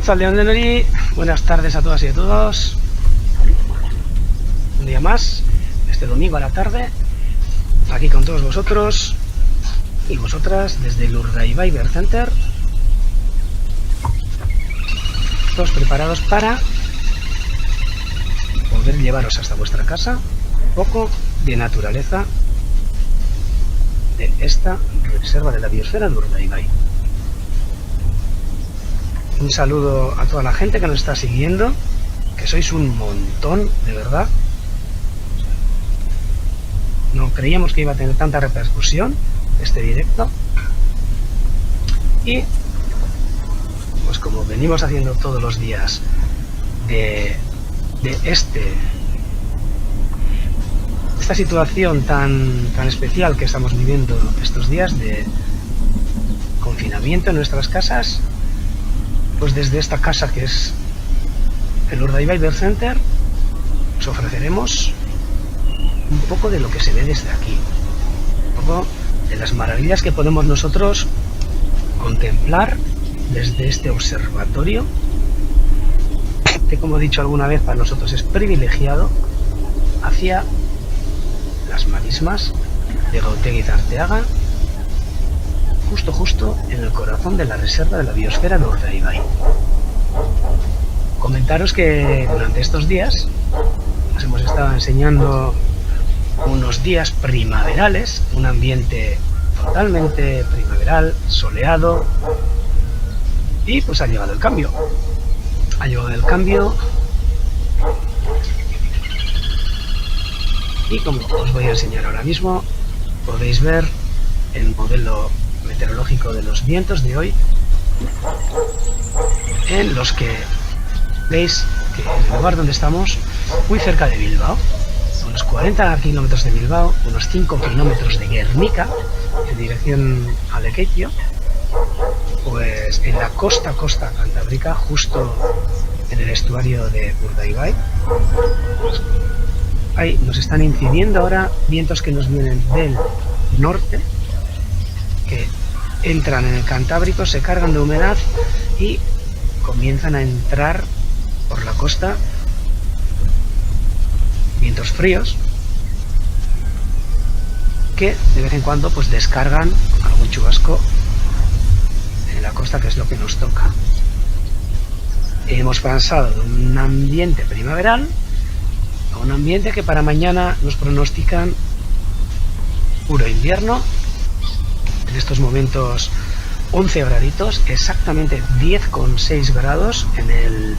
Arratsaldeon denoi, buenas tardes a todas y a todos. Un día más, este domingo a la tarde, aquí con todos vosotros y vosotras desde el Urdaibai Bird Center. Todos preparados para poder llevaros hasta vuestra casa un poco de naturaleza de esta reserva de la biosfera de Urdaibai. Un saludo a toda la gente que nos está siguiendo, que sois un montón, de verdad. No creíamos que iba a tener tanta repercusión este directo. Y pues como venimos haciendo todos los días de esta situación tan especial que estamos viviendo estos días de confinamiento en nuestras casas, pues desde esta casa que es el Urdaibai Bird Center os ofreceremos un poco de lo que se ve desde aquí, un poco de las maravillas que podemos nosotros contemplar desde este observatorio que, como he dicho alguna vez, para nosotros es privilegiado, hacia las marismas de Gautegi Zarteaga, justo en el corazón de la reserva de la biosfera de Urdaibai. Comentaros que durante estos días nos hemos estado enseñando unos días primaverales, un ambiente totalmente primaveral, soleado, y pues ha llegado el cambio. Ha llegado el cambio y, como os voy a enseñar ahora mismo, podéis ver el modelo meteorológico de los vientos de hoy, en los que veis que en el lugar donde estamos, muy cerca de Bilbao, unos 40 kilómetros de Bilbao, unos 5 kilómetros de Guernica en dirección a Lekeitio, pues en la costa cantábrica, justo en el estuario de Urdaibai, pues ahí nos están incidiendo ahora vientos que nos vienen del norte, que entran en el Cantábrico, se cargan de humedad y comienzan a entrar por la costa vientos fríos que de vez en cuando pues descargan algún chubasco en la costa, que es lo que nos toca. Hemos pasado de un ambiente primaveral a un ambiente que para mañana nos pronostican puro invierno. En estos momentos 11 graditos, exactamente 10,6 grados en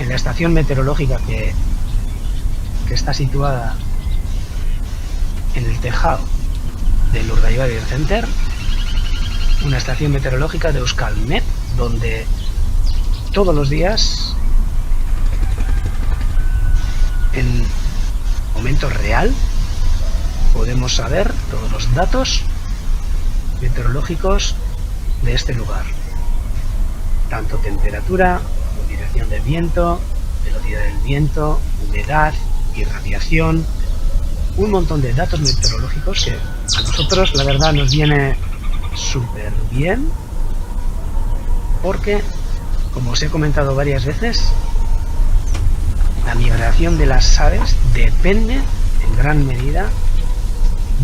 la estación meteorológica que está situada en el tejado del Urdaibai Bird Center, una estación meteorológica de Euskalmet, donde todos los días, en momento real, podemos saber todos los datos meteorológicos de este lugar, tanto temperatura, dirección del viento, velocidad del viento, humedad, irradiación, un montón de datos meteorológicos que a nosotros la verdad nos viene súper bien, porque, como os he comentado varias veces, la migración de las aves depende en gran medida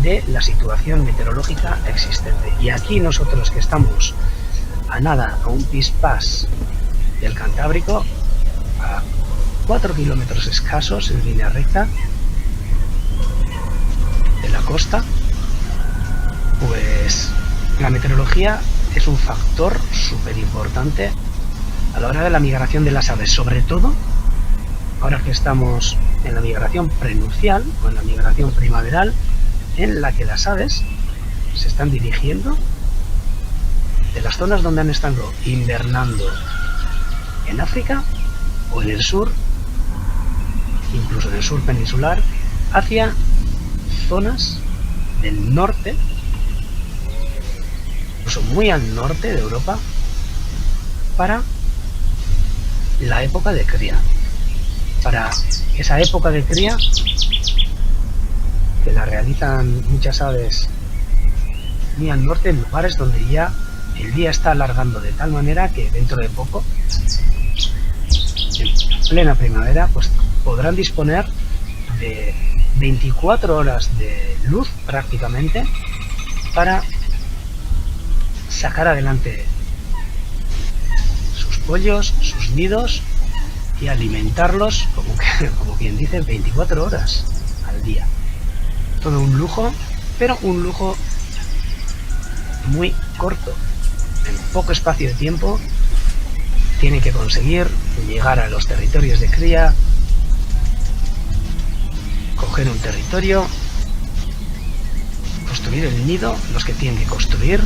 de la situación meteorológica existente. Y aquí nosotros, que estamos a nada, a un pispás del Cantábrico, a 4 kilómetros escasos en línea recta de la costa, pues la meteorología es un factor súper importante a la hora de la migración de las aves, sobre todo ahora que estamos en la migración prenupcial o en la migración primaveral, en la que las aves se están dirigiendo de las zonas donde han estado invernando en África o en el sur, incluso en el sur peninsular, hacia zonas del norte, incluso muy al norte de Europa, para la época de cría. Para esa época de cría, que la realizan muchas aves muy al norte, en lugares donde ya el día está alargando de tal manera que dentro de poco, en plena primavera, pues podrán disponer de 24 horas de luz prácticamente para sacar adelante sus pollos, sus nidos y alimentarlos, como quien dice, 24 horas al día. Todo un lujo, pero un lujo muy corto. En poco espacio de tiempo tiene que conseguir llegar a los territorios de cría, coger un territorio, construir el nido, los que tienen que construir,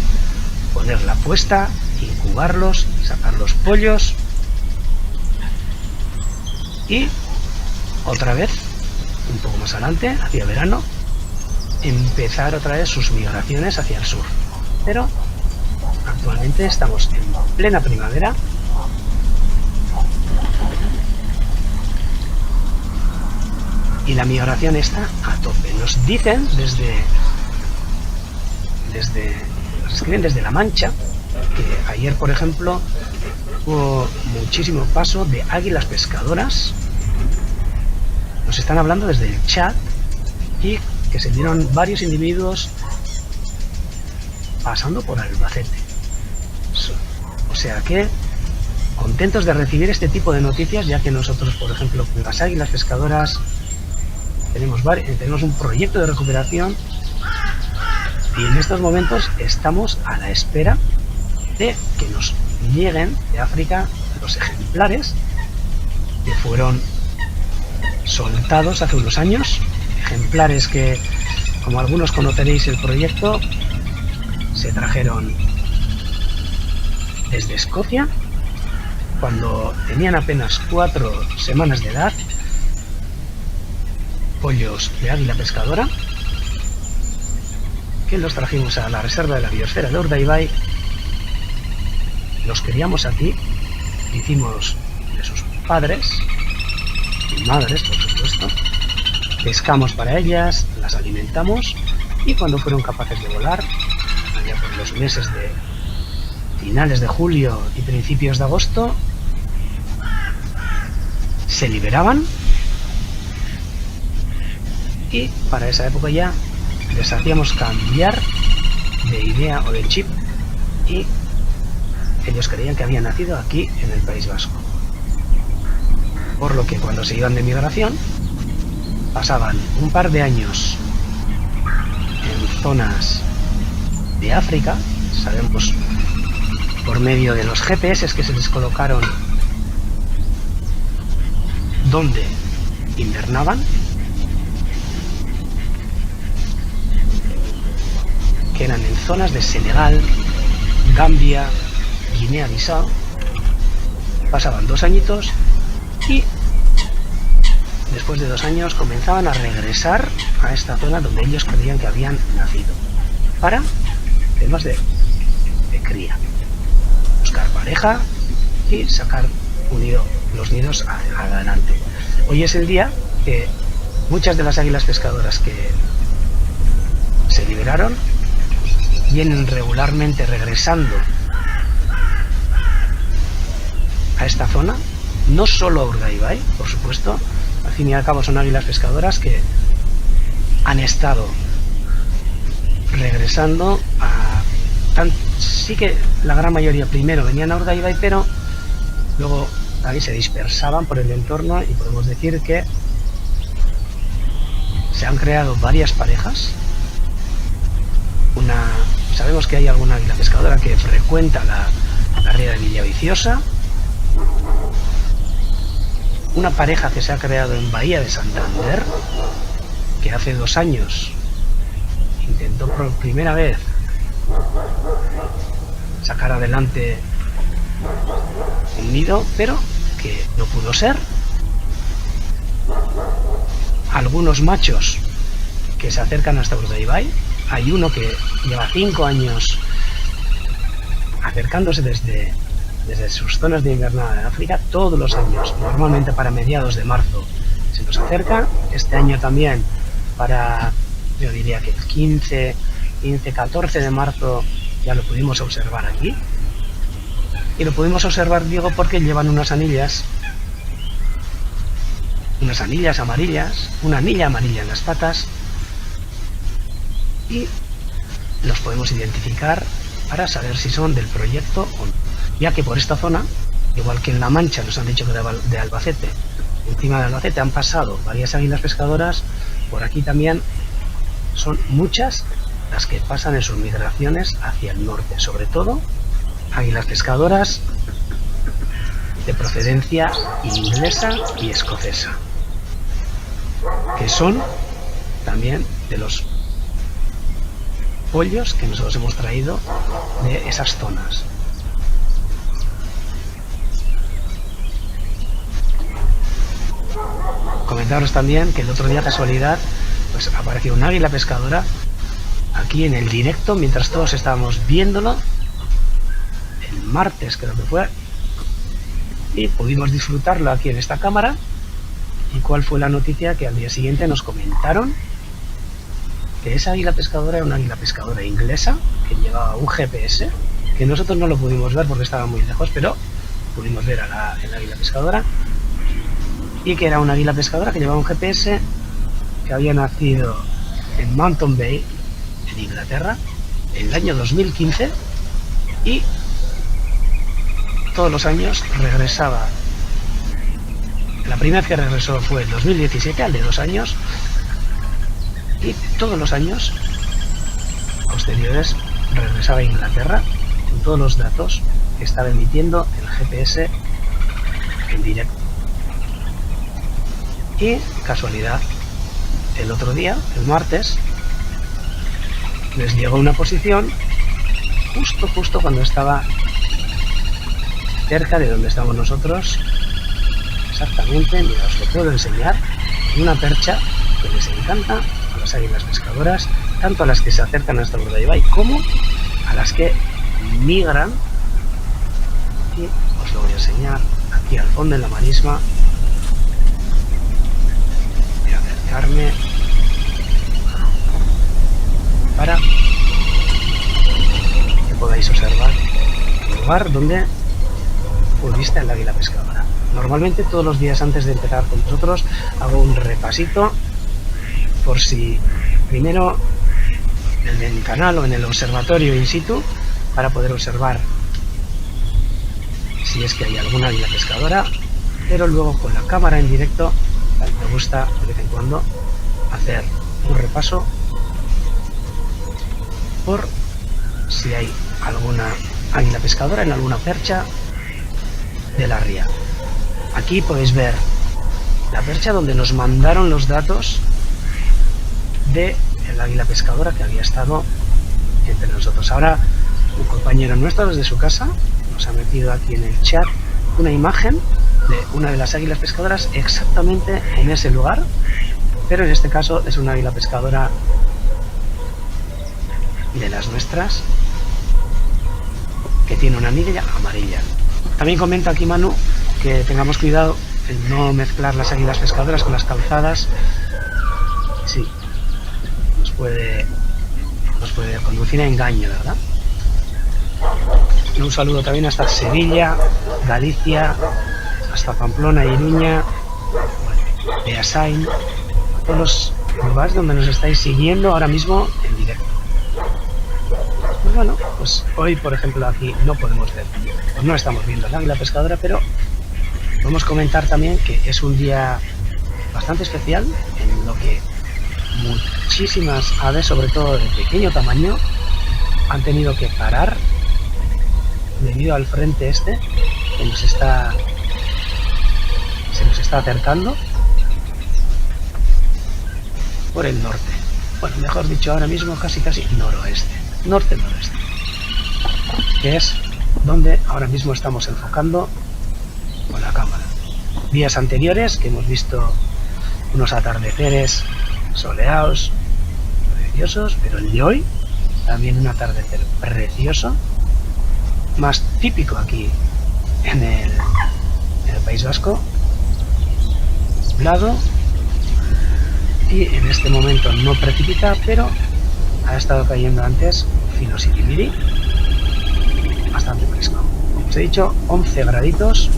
poner la puesta, incubarlos, sacar los pollos y otra vez, un poco más adelante, hacia verano, empezar otra vez sus migraciones hacia el sur. Pero actualmente estamos en plena primavera y la migración está a tope. Nos dicen nos escriben desde La Mancha que ayer, por ejemplo, hubo muchísimo paso de águilas pescadoras. Nos están hablando desde el chat y que se vieron varios individuos pasando por Albacete. O sea que contentos de recibir este tipo de noticias, ya que nosotros, por ejemplo, con las águilas pescadoras tenemos un proyecto de recuperación y en estos momentos estamos a la espera de que nos lleguen de África los ejemplares que fueron soltados hace unos años, ejemplares que, como algunos conoceréis el proyecto, se trajeron desde Escocia cuando tenían apenas 4 semanas de edad, pollos de águila pescadora, que los trajimos a la reserva de la biosfera de Urdaibai, los criamos aquí, hicimos de sus padres y madres, por supuesto, pescamos para ellas, las alimentamos y cuando fueron capaces de volar, allá por los meses de finales de julio y principios de agosto, se liberaban y para esa época ya les hacíamos cambiar de idea o de chip y ellos creían que habían nacido aquí en el País Vasco. Por lo que cuando se iban de migración pasaban un par de años en zonas de África, sabemos por medio de los GPS que se les colocaron donde invernaban, que eran en zonas de Senegal, Gambia, Guinea-Bissau. Pasaban 2 añitos y después de 2 años comenzaban a regresar a esta zona donde ellos creían que habían nacido para temas de cría, buscar pareja y sacar los nidos adelante. Hoy es el día que muchas de las águilas pescadoras que se liberaron vienen regularmente regresando a esta zona, no solo a Urdaibai, por supuesto, al fin y al cabo son águilas pescadoras que han estado regresando sí que la gran mayoría primero venían a Urdaibai, pero luego ahí se dispersaban por el entorno y podemos decir que se han creado varias parejas. Sabemos que hay alguna águila pescadora que frecuenta la ría de Villaviciosa, una pareja que se ha creado en Bahía de Santander, que hace 2 años intentó por primera vez sacar adelante un nido, pero que no pudo ser. Algunos machos que se acercan hasta Urdaibai. Hay uno que lleva 5 años acercándose desde sus zonas de invernada de África todos los años, normalmente para mediados de marzo se nos acerca. Este año también para, yo diría que el 15, 14 de marzo ya lo pudimos observar aquí. Y lo pudimos observar, digo, porque llevan unas anillas amarillas, una anilla amarilla en las patas, y los podemos identificar para saber si son del proyecto o no, ya que por esta zona, igual que en La Mancha nos han dicho que de Albacete, encima de Albacete han pasado varias águilas pescadoras, por aquí también son muchas las que pasan en sus migraciones hacia el norte, sobre todo águilas pescadoras de procedencia inglesa y escocesa, que son también de los pollos que nosotros hemos traído de esas zonas. Comentaros también que el otro día, casualidad, pues apareció un águila pescadora aquí en el directo mientras todos estábamos viéndolo el martes, creo que fue, y pudimos disfrutarlo aquí en esta cámara. ¿Y cuál fue la noticia? Que al día siguiente nos comentaron que esa águila pescadora era una águila pescadora inglesa que llevaba un GPS, que nosotros no lo pudimos ver porque estaba muy lejos, pero pudimos ver a el águila pescadora, y que era una águila pescadora que llevaba un GPS, que había nacido en Mountain Bay, en Inglaterra, en el año 2015, y todos los años regresaba. La primera vez que regresó fue en 2017, al de 2 años, y todos los años posteriores regresaba a Inglaterra con todos los datos que estaba emitiendo el GPS en directo. Y casualidad, el otro día, el martes, les llegó una posición justo cuando estaba cerca de donde estamos nosotros. Exactamente, mira, os lo puedo enseñar, una percha que les encanta a las águilas pescadoras, tanto a las que se acercan hasta Urdaibai como a las que migran. Y os lo voy a enseñar aquí al fondo en la marisma. Voy a acercarme para que podáis observar el lugar donde fue vista el águila pescadora. Normalmente todos los días antes de empezar con vosotros hago un repasito por si primero en mi canal o en el observatorio in situ, para poder observar si es que hay alguna águila pescadora, pero luego con la cámara en directo me gusta de vez en cuando hacer un repaso por si hay alguna águila pescadora en alguna percha de la ría. Aquí podéis ver la percha donde nos mandaron los datos de el águila pescadora que había estado entre nosotros. Ahora un compañero nuestro desde su casa nos ha metido aquí en el chat una imagen de una de las águilas pescadoras exactamente en ese lugar, pero en este caso es una águila pescadora de las nuestras que tiene una anilla amarilla. También comenta aquí Manu que tengamos cuidado en no mezclar las águilas pescadoras con las calzadas. Sí, nos puede conducir a engaño, ¿verdad? Un saludo también hasta Sevilla, Galicia, hasta Pamplona, Iruña, Beasain, todos los lugares donde nos estáis siguiendo ahora mismo en directo. Pues bueno, pues hoy por ejemplo aquí no podemos ver, pues no estamos viendo el águila pescadora, pero podemos comentar también que es un día bastante especial en lo que muchísimas aves, sobre todo de pequeño tamaño, han tenido que parar debido al frente este que se nos está acercando por el norte. Bueno, mejor dicho, ahora mismo casi noroeste, norte-noroeste, que es donde ahora mismo estamos enfocando con la cámara. Días anteriores que hemos visto unos atardeceres soleados, preciosos, pero el de hoy también un atardecer precioso, más típico aquí en el País Vasco, nublado, y en este momento no precipita, pero ha estado cayendo antes fino sirimiri, bastante fresco. Como os he dicho, 11 graditos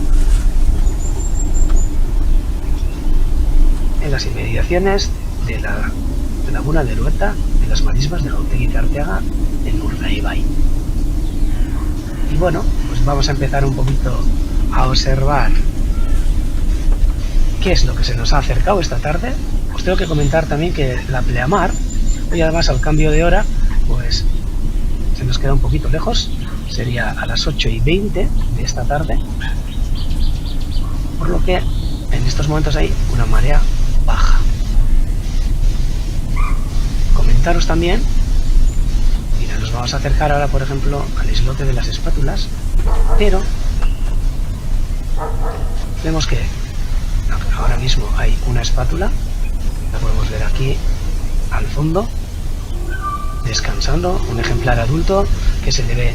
en las inmediaciones de la laguna de Erueta, en las marismas de Gautegi de Arteaga, en Urdaibai. Y bueno, pues vamos a empezar un poquito a observar qué es lo que se nos ha acercado esta tarde. Os tengo que comentar también que la pleamar, hoy además al cambio de hora, pues se nos queda un poquito lejos, sería a las 8:20 de esta tarde, por lo que en estos momentos hay una marea baja. Comentaros también, mira, nos vamos a acercar ahora por ejemplo al islote de las espátulas, pero vemos que ahora mismo hay una espátula, la podemos ver aquí al fondo, descansando, un ejemplar adulto que se le ve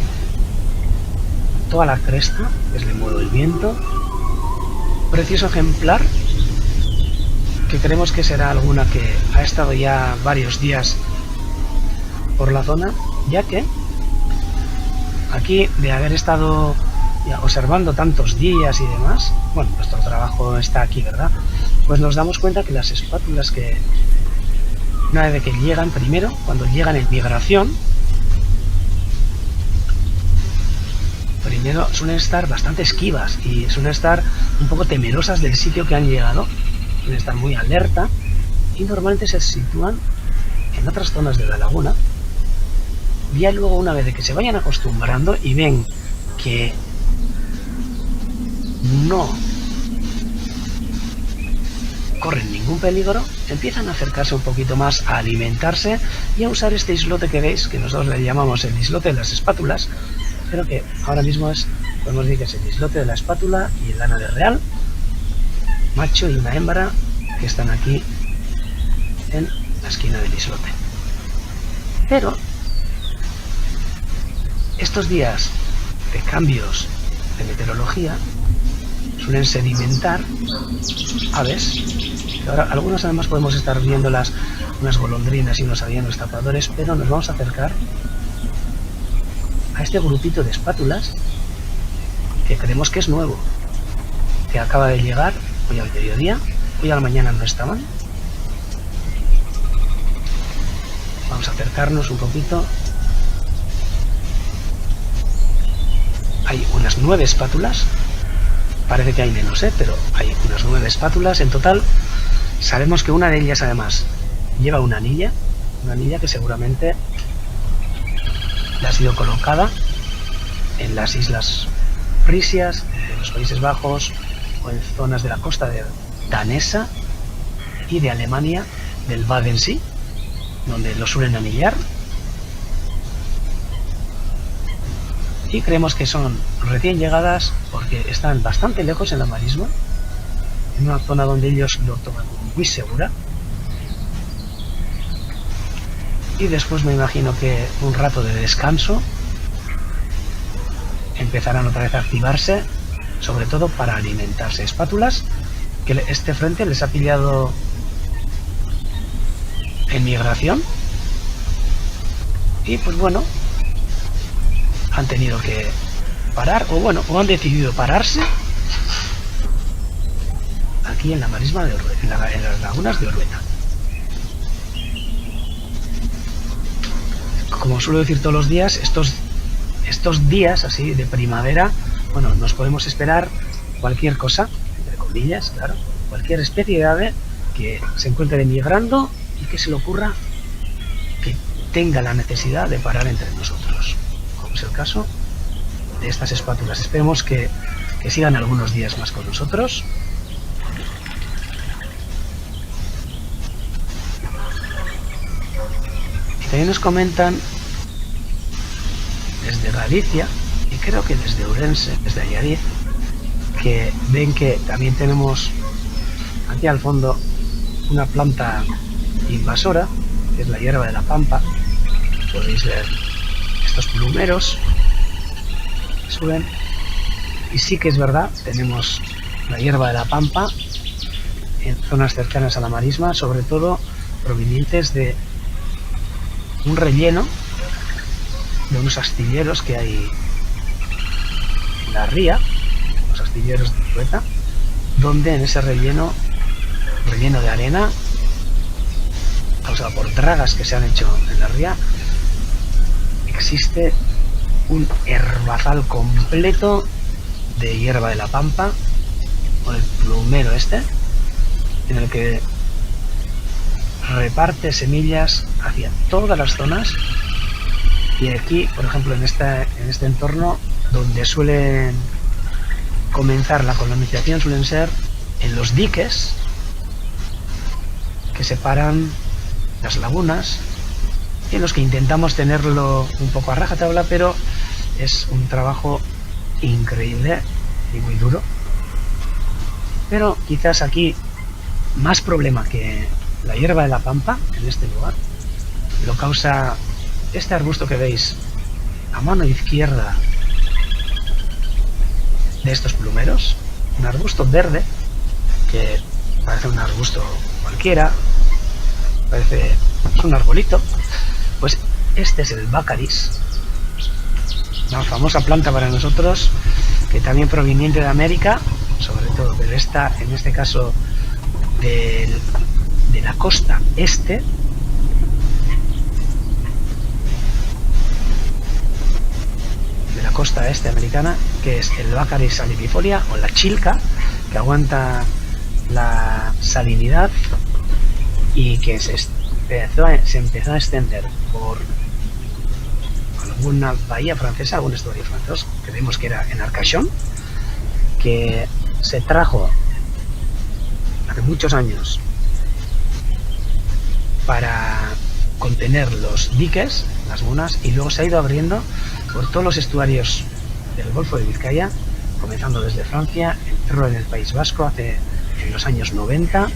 toda la cresta, que es el modo del viento, precioso ejemplar que creemos que será alguna que ha estado ya varios días por la zona, ya que aquí de haber estado ya observando tantos días y demás, bueno, nuestro trabajo está aquí, ¿verdad? Pues nos damos cuenta que las espátulas que una vez que llegan, primero, cuando llegan en migración, primero suelen estar bastante esquivas y suelen estar un poco temerosas del sitio que han llegado, suelen estar muy alerta y normalmente se sitúan en otras zonas de la laguna. Ya luego, una vez de que se vayan acostumbrando y ven que no corren ningún peligro, empiezan a acercarse un poquito más a alimentarse y a usar este islote que veis, que nosotros le llamamos el islote de las espátulas, pero que ahora mismo podemos decir que es el islote de la espátula y el ánade real, macho y una hembra, que están aquí en la esquina del islote. Pero estos días de cambios de meteorología suelen sedimentar aves. Ahora algunos además podemos estar viendo unas golondrinas y unos avellanos tapadores, pero nos vamos a acercar a este grupito de espátulas que creemos que es nuevo, que acaba de llegar hoy al mediodía, hoy a la mañana no estaban. Vamos a acercarnos un poquito. Hay unas 9 espátulas, parece que hay menos, pero hay unas 9 espátulas en total. Sabemos que una de ellas además lleva una anilla que seguramente le ha sido colocada en las islas Frisias, en los Países Bajos o en zonas de la costa danesa y de Alemania, del Bodensee, donde lo suelen anillar. Y creemos que son recién llegadas porque están bastante lejos en la marisma, en una zona donde ellos lo toman muy segura. Y después me imagino que un rato de descanso empezarán otra vez a activarse, sobre todo para alimentarse. Espátulas que este frente les ha pillado en migración y pues bueno, han tenido que parar o han decidido pararse aquí en la marisma de Orueta, en las lagunas de Orueta. Como suelo decir todos los días, estos días así de primavera, bueno, nos podemos esperar cualquier cosa, entre comillas, claro, cualquier especie de ave que se encuentre migrando y que se le ocurra que tenga la necesidad de parar entre nosotros, como es el caso de estas espátulas. Esperemos que sigan algunos días más con nosotros. Y también nos comentan desde Galicia y creo que desde Ourense, desde Allariz, que ven que también tenemos aquí al fondo una planta invasora, que es la hierba de la pampa. Podéis ver estos plumeros que suben, y sí que es verdad, tenemos la hierba de la pampa en zonas cercanas a la marisma, sobre todo provenientes de un relleno de unos astilleros que hay la ría, los astilleros de Trueta, donde en ese relleno de arena causado por dragas que se han hecho en la ría, existe un herbazal completo de hierba de la pampa, con el plumero este, en el que reparte semillas hacia todas las zonas. Y aquí, por ejemplo, en este entorno, donde suele comenzar la colonización, suelen ser en los diques que separan las lagunas, y en los que intentamos tenerlo un poco a rajatabla, pero es un trabajo increíble y muy duro. Pero quizás aquí más problema que la hierba de la pampa en este lugar lo causa este arbusto que veis a mano izquierda de estos plumeros, un arbusto verde que parece un arbusto cualquiera, es un arbolito. Pues este es el Baccharis, una famosa planta para nosotros, que también proveniente de América, sobre todo, pero esta, en este caso, de la costa este, americana, que es el Baccharis salinifolia, o la chilca, que aguanta la salinidad y que se empezó a extender por alguna bahía francesa, algún estuario francés, creemos que era en Arcachon, que se trajo hace muchos años para contener los diques, las dunas, y luego se ha ido abriendo por todos los estuarios del Golfo de Vizcaya, comenzando desde Francia, entró en el País Vasco en los años 90,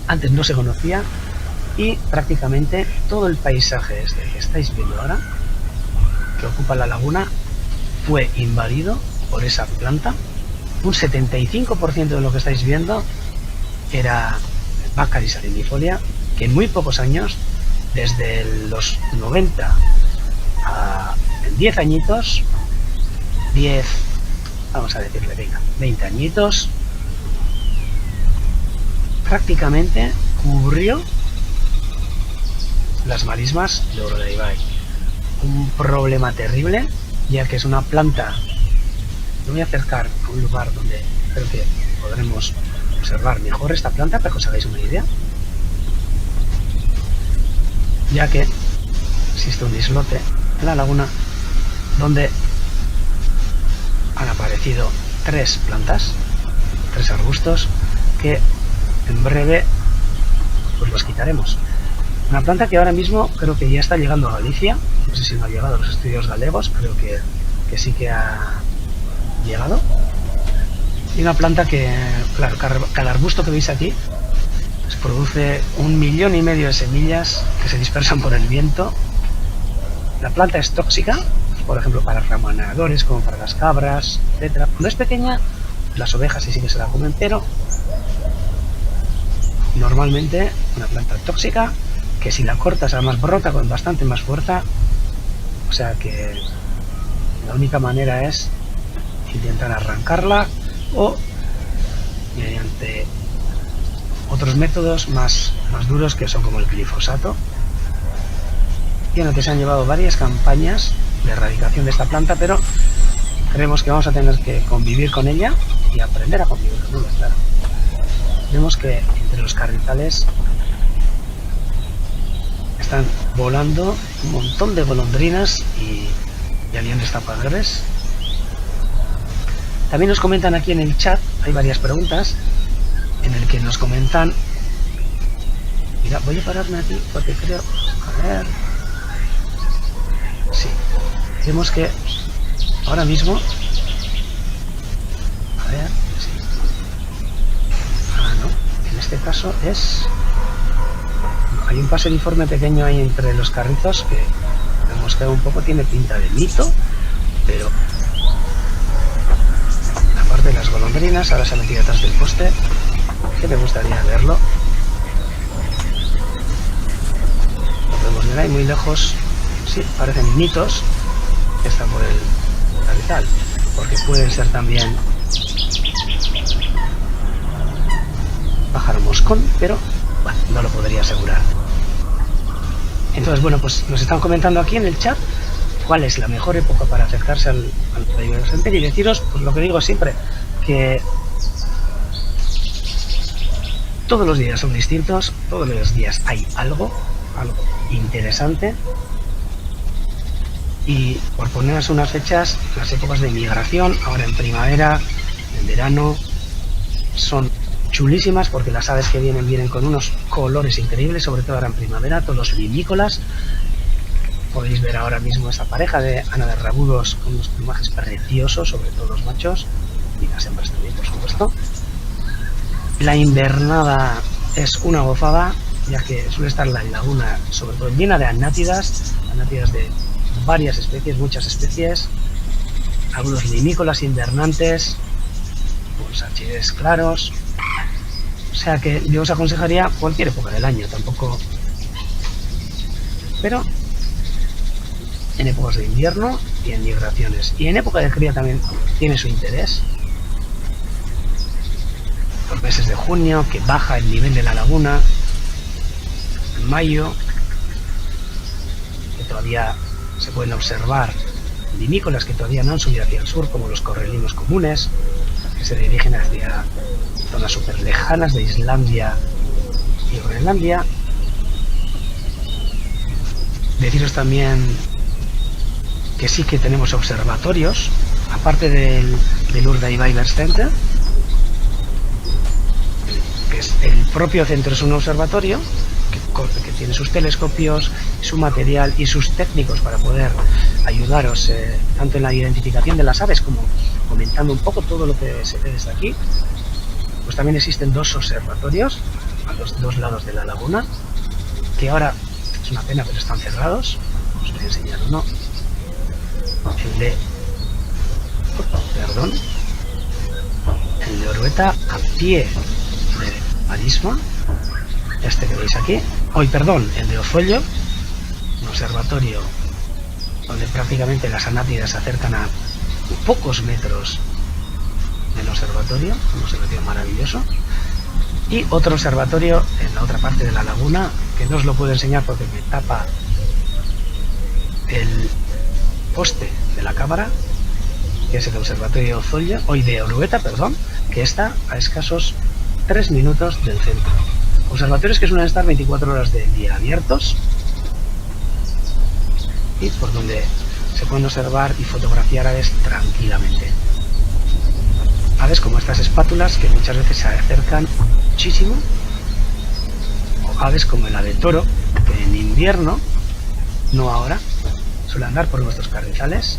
antes no se conocía, y prácticamente todo el paisaje este que estáis viendo ahora, que ocupa la laguna, fue invadido por esa planta. Un 75% de lo que estáis viendo era Baccharis salinifolia, que en muy pocos años, desde los 90 en 10 añitos, 10, vamos a decirle, venga, 20 añitos, prácticamente cubrió las marismas de Urdaibai. Un problema terrible, ya que es una planta. Me voy a acercar a un lugar donde creo que podremos observar mejor esta planta para que os hagáis una idea, ya que existe un islote en la laguna donde han aparecido 3 plantas, 3 arbustos, que en breve pues los quitaremos. Una planta que ahora mismo creo que ya está llegando a Galicia, no sé si no ha llegado a los estudios galegos, creo que sí que ha llegado. Y una planta que, claro, cada arbusto que veis aquí pues produce 1,5 millones de semillas que se dispersan por el viento. La planta es tóxica, por ejemplo, para remanadores, como para las cabras, etcétera. Cuando es pequeña, las ovejas sí que se la comen, pero normalmente una planta tóxica que si la cortas además brota con bastante más fuerza, o sea que la única manera es intentar arrancarla o mediante otros métodos más duros, que son como el glifosato, y en el que se han llevado varias campañas de erradicación de esta planta, pero creemos que vamos a tener que convivir con ella y aprender a convivir con ella, claro. Vemos que entre los carrizales están volando un montón de golondrinas y aviones tapadores. También nos comentan aquí en el chat, hay varias preguntas en el que nos comentan. Mira, voy a pararme aquí porque creo, a ver, sí, vemos que ahora mismo, a ver, sí, no, en este caso hay un paseriforme pequeño ahí entre los carrizos que vemos que un poco tiene pinta de mito, pero la parte de las golondrinas ahora se ha metido atrás del poste, que me gustaría verlo. Lo podemos ver ahí muy lejos, sí, parecen mitos que están por el carrizal. porque pueden ser también pájaro moscón, pero bueno, no lo podría asegurar. Entonces, bueno, pues nos están comentando aquí en el chat cuál es la mejor época para acercarse al Divers Center, y deciros, pues lo que digo siempre, que todos los días son distintos, todos los días hay algo interesante. Y por poneros unas fechas, las épocas de migración, ahora en primavera, en verano, son chulísimas porque las aves que vienen con unos colores increíbles, sobre todo ahora en primavera, todos los limícolas. Podéis ver ahora mismo esa pareja de anaderrabudos con unos plumajes preciosos, sobre todo los machos, y las hembras también, por supuesto. La invernada es una gozada, ya que suele estar la laguna sobre todo llena de anátidas de varias especies, muchas especies, algunos limícolas invernantes, pues archides claros. O sea que yo os aconsejaría cualquier época del año, tampoco, pero en épocas de invierno y en migraciones. Y en época de cría también tiene su interés. Los meses de junio, que baja el nivel de la laguna, en mayo, que todavía se pueden observar limícolas que todavía no han subido hacia el sur, como los correlinos comunes, que se dirigen hacia zonas súper lejanas de Islandia y Groenlandia. Deciros también que sí que tenemos observatorios, aparte del Urdaibaibers Center, que es el propio centro, es un observatorio que tiene sus telescopios, su material y sus técnicos para poder ayudaros tanto en la identificación de las aves como comentando un poco todo lo que se ve desde aquí. Pues también existen dos observatorios a los dos lados de la laguna, que ahora es una pena pero están cerrados. Os voy a enseñar uno. El de Orueta a pie de Marisma, este que veis aquí, el de Ozollio, un observatorio donde prácticamente las anátidas se acercan a pocos metros del observatorio, un observatorio maravilloso, y otro observatorio en la otra parte de la laguna, que no os lo puedo enseñar porque me tapa el poste de la cámara, que es el observatorio de Orueta, que está a escasos 3 minutos del centro. Observatorios que suelen estar 24 horas del día abiertos y por donde se pueden observar y fotografiar aves tranquilamente. Aves como estas espátulas que muchas veces se acercan muchísimo, o aves como el ave toro, que en invierno, no ahora, suele andar por nuestros carrizales.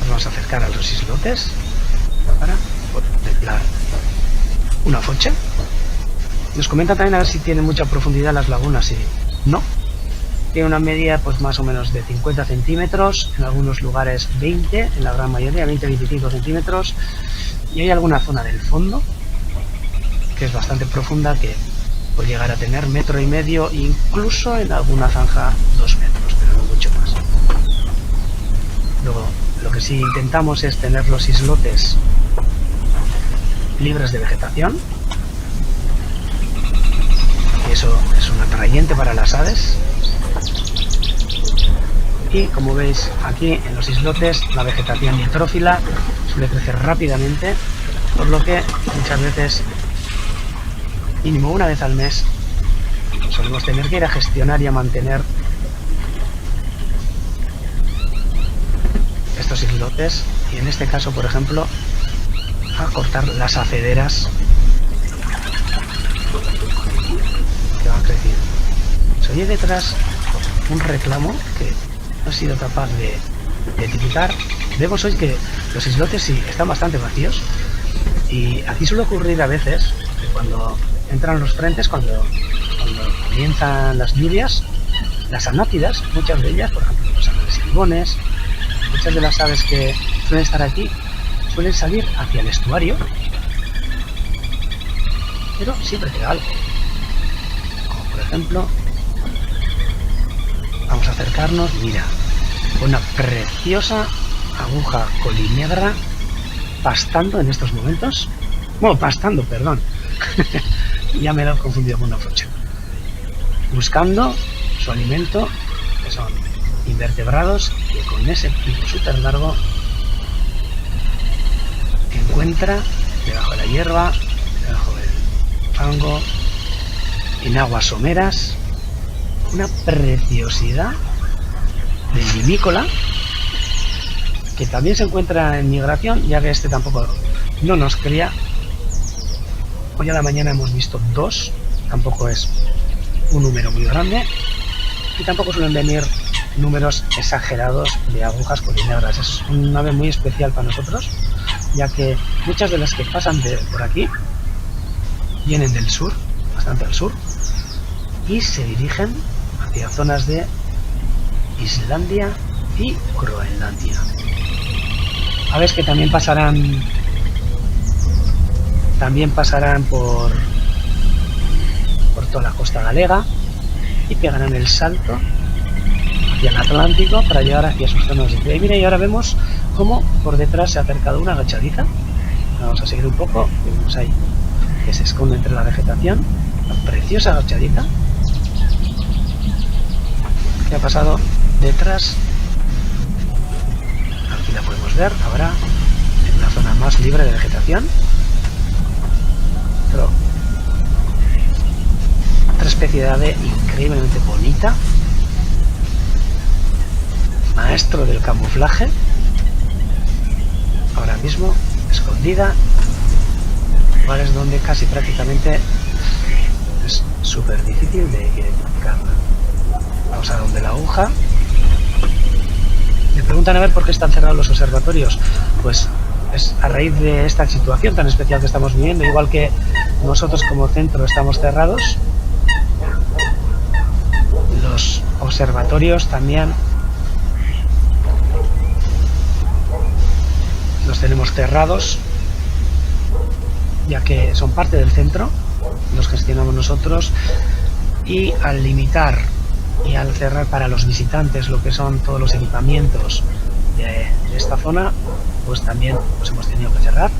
Nos vamos a acercar a los islotes para contemplar una focha. Nos comentan también a ver si tienen mucha profundidad las lagunas, y no. Tiene una media pues más o menos de 50 centímetros, en algunos lugares 20, en la gran mayoría 20-25 centímetros, y hay alguna zona del fondo que es bastante profunda, que puede llegar a tener 1,5 metros, incluso en alguna zanja 2 metros, pero no mucho más. Luego, lo que sí intentamos es tener los islotes libres de vegetación, y eso es un atrayente para las aves. Y como veis aquí en los islotes, la vegetación nitrófila suele crecer rápidamente, por lo que muchas veces, mínimo una vez al mes, solemos tener que ir a gestionar y a mantener estos islotes, y en este caso, por ejemplo, a cortar las acederas que van creciendo. Se oye detrás un reclamo que no he sido capaz de identificar. Vemos hoy que los islotes sí están bastante vacíos, y aquí suele ocurrir a veces que cuando entran los frentes, cuando comienzan las lluvias, las anátidas, muchas de ellas, por ejemplo los silbones, muchas de las aves que suelen estar aquí suelen salir hacia el estuario, pero siempre queda algo, como por ejemplo Vamos a acercarnos, mira, una preciosa aguja colinegra pastando en estos momentos. Bueno, pastando, perdón. Ya me lo he confundido con una frocha. Buscando su alimento, que son invertebrados, que con ese pico súper largo encuentra debajo de la hierba, debajo del fango, en aguas someras, una preciosidad de limícola que también se encuentra en migración, ya que este tampoco no nos cría. Hoy a la mañana hemos visto 2, tampoco es un número muy grande, y tampoco suelen venir números exagerados de agujas colinegras. Es un ave muy especial para nosotros, ya que muchas de las que pasan por aquí vienen del sur, bastante al sur, y se dirigen hacia zonas de Islandia y Groenlandia. Aves que también pasarán por toda la costa galega y pegarán el salto hacia el Atlántico para llegar hacia sus zonas de cría. Y mira, y ahora vemos cómo por detrás se ha acercado una agachadiza. Vamos a seguir un poco, vemos ahí que se esconde entre la vegetación, una preciosa agachadiza que ha pasado detrás. Aquí la podemos ver ahora en una zona más libre de vegetación. Pero otra especie de ave increíblemente bonita, maestro del camuflaje, ahora mismo escondida en lugares donde casi prácticamente es súper difícil de identificarla. Vamos a donde la aguja. Me preguntan a ver por qué están cerrados los observatorios. Pues es a raíz de esta situación tan especial que estamos viviendo, igual que nosotros como centro estamos cerrados, los observatorios también los tenemos cerrados, ya que son parte del centro, los gestionamos nosotros, y al limitar y al cerrar para los visitantes lo que son todos los equipamientos de esta zona, pues también los hemos tenido que cerrar.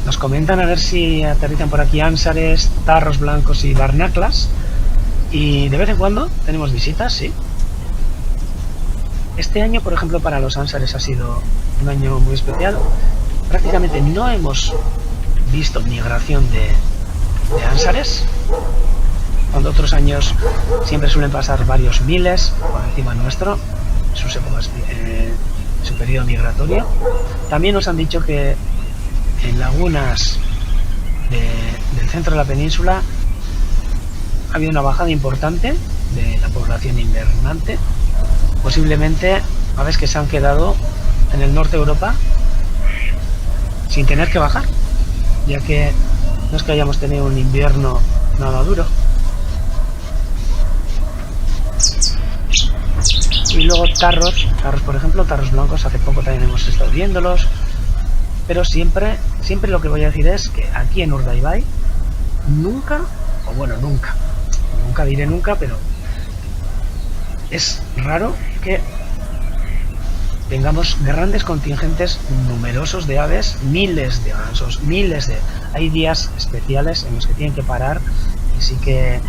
Nos comentan a ver si aterrizan por aquí ánsares, tarros blancos y barnaclas, y de vez en cuando tenemos visitas, sí. Este año, por ejemplo, para los ánsares ha sido un año muy especial. Prácticamente no hemos visto migración de ánsares, cuando otros años siempre suelen pasar varios miles por encima nuestro, sus épocas, su periodo migratorio. También nos han dicho que en lagunas del centro de la península ha habido una bajada importante de la población invernante, posiblemente aves que se han quedado en el norte de Europa sin tener que bajar, ya que no es que hayamos tenido un invierno nada duro. Y luego tarros por ejemplo, tarros blancos, hace poco también hemos estado viéndolos, pero siempre lo que voy a decir es que aquí en Urdaibai nunca diré nunca, pero es raro que tengamos grandes contingentes numerosos de aves, miles de gansos, hay días especiales en los que tienen que parar, y sí que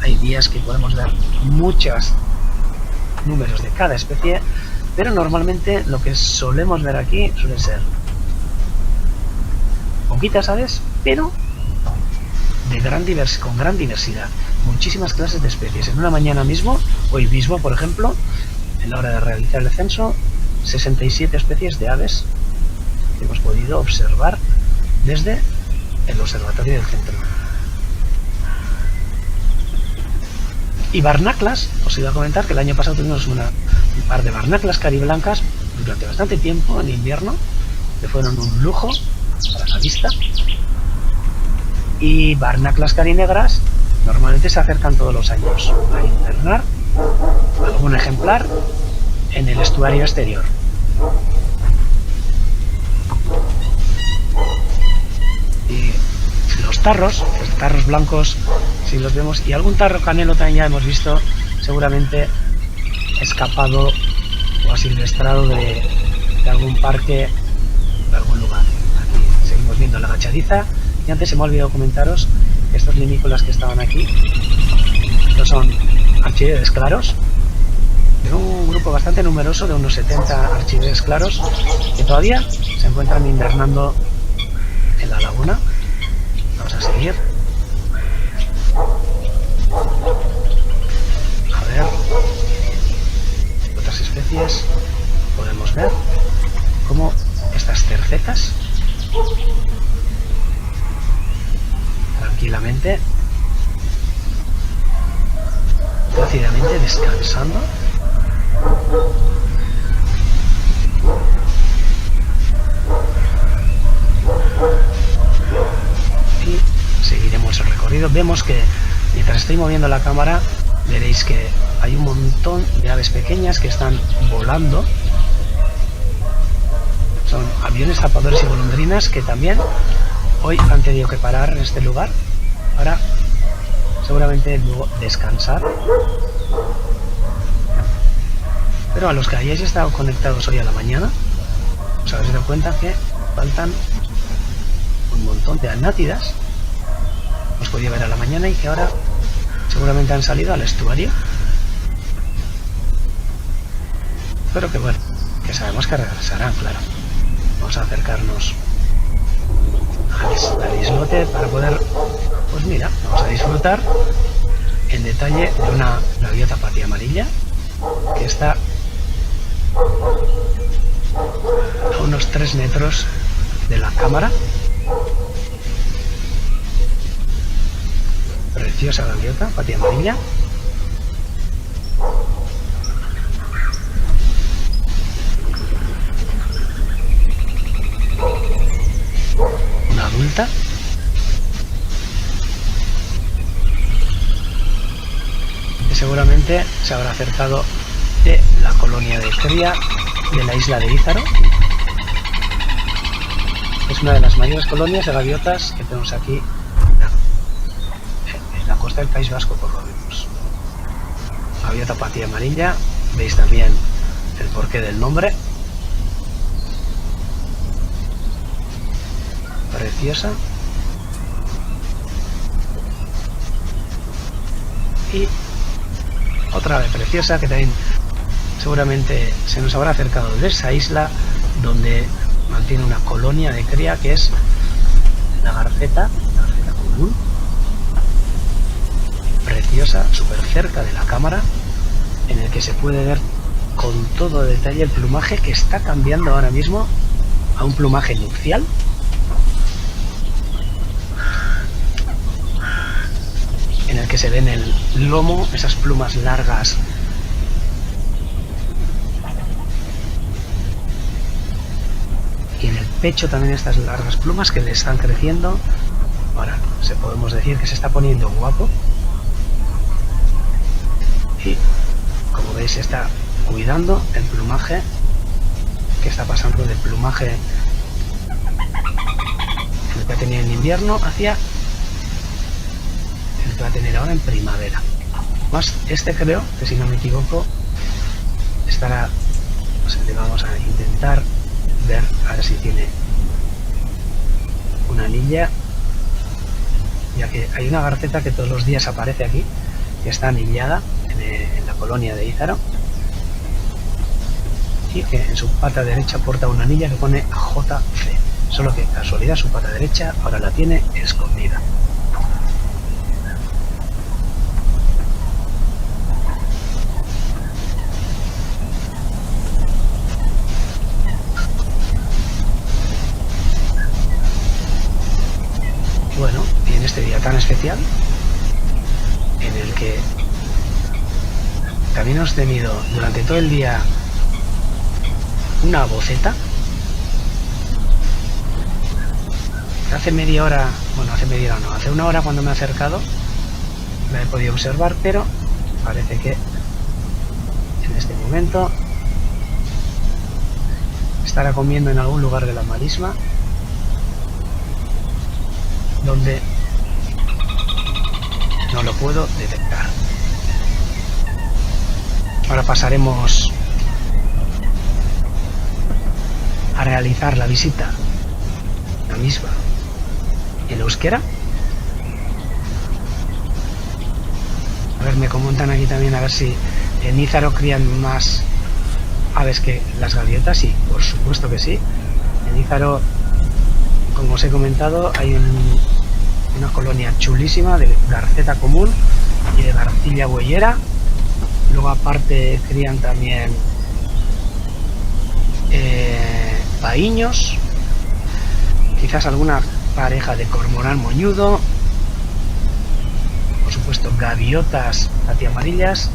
hay días que podemos ver muchos números de cada especie, pero normalmente lo que solemos ver aquí suele ser poquitas aves, pero con gran diversidad, muchísimas clases de especies. En una mañana mismo, hoy mismo por ejemplo, en la hora de realizar el censo, 67 especies de aves que hemos podido observar desde el observatorio del centro. Y barnaclas, os iba a comentar que el año pasado tuvimos un par de barnaclas cariblancas durante bastante tiempo en invierno, que fueron un lujo para la vista. Y barnaclas carinegras normalmente se acercan todos los años a invernar, algún ejemplar en el estuario exterior. Y los tarros blancos Sí, los vemos. Y algún tarro canelo también ya hemos visto, seguramente escapado o asilvestrado de algún parque, de algún lugar. Aquí seguimos viendo la agachadiza. Y antes se me ha olvidado comentaros que estos limícolas que estaban aquí, estos son archivedes claros, de un grupo bastante numeroso, de unos 70 archivedes claros, que todavía se encuentran invernando en la laguna. Vamos a seguir. A ver, otras especies. Podemos ver cómo estas cercetas tranquilamente, plácidamente descansando. Y seguiremos el recorrido. Vemos que mientras estoy moviendo la cámara veréis que hay un montón de aves pequeñas que están volando. Son aviones zapadores y golondrinas que también hoy han tenido que parar en este lugar para seguramente luego descansar. Pero a los que hayáis estado conectados hoy a la mañana, os habéis dado cuenta que faltan un montón de anátidas. Os podía ver a la mañana y que ahora seguramente han salido al estuario. Pero que bueno, que sabemos que regresarán, claro. Vamos a acercarnos al islote para poder, pues mira, vamos a disfrutar en detalle de una gaviota patía amarilla que está a unos 3 metros de la cámara. Preciosa gaviota patía amarilla. Una adulta. Que seguramente se habrá acercado de la colonia de cría de la isla de Ízaro. Es una de las mayores colonias de gaviotas que tenemos aquí en la costa del País Vasco, por lo menos. Gaviota patía amarilla. Veis también el porqué del nombre. Preciosa. Y otra ave preciosa que también seguramente se nos habrá acercado de esa isla donde mantiene una colonia de cría, que es la garceta común. Preciosa, súper cerca de la cámara, en el que se puede ver con todo detalle el plumaje, que está cambiando ahora mismo a un plumaje nupcial. En el que se ve en el lomo esas plumas largas y en el pecho también estas largas plumas que le están creciendo. Ahora podemos decir que se está poniendo guapo y, como veis, se está cuidando el plumaje, que está pasando del plumaje el que tenía en invierno hacia el que va a tener ahora en primavera. Más este, creo que, si no me equivoco, estará, o sea, le vamos a intentar ver a ver si tiene una anilla, ya que hay una garceta que todos los días aparece aquí, que está anillada en la colonia de Ízaro, y que en su pata derecha porta una anilla que pone JC, solo que, casualidad, su pata derecha ahora la tiene escondida. Bueno, y en este día tan especial, en el que también hemos tenido durante todo el día una boceta. Hace media hora, bueno, hace media hora no, hace una hora cuando me he acercado la he podido observar, pero parece que en este momento estará comiendo en algún lugar de la marisma, donde no lo puedo detectar. Ahora pasaremos a realizar la visita, la misma, en euskera. A ver, me comentan aquí también a ver si en Ízaro crían más aves que las gaviotas. Sí, por supuesto que sí. En Ízaro, como os he comentado, hay una colonia chulísima de garceta común y de garcilla bueyera. Luego aparte crían también paíños, quizás alguna pareja de cormorán moñudo, por supuesto gaviotas patiamarillas,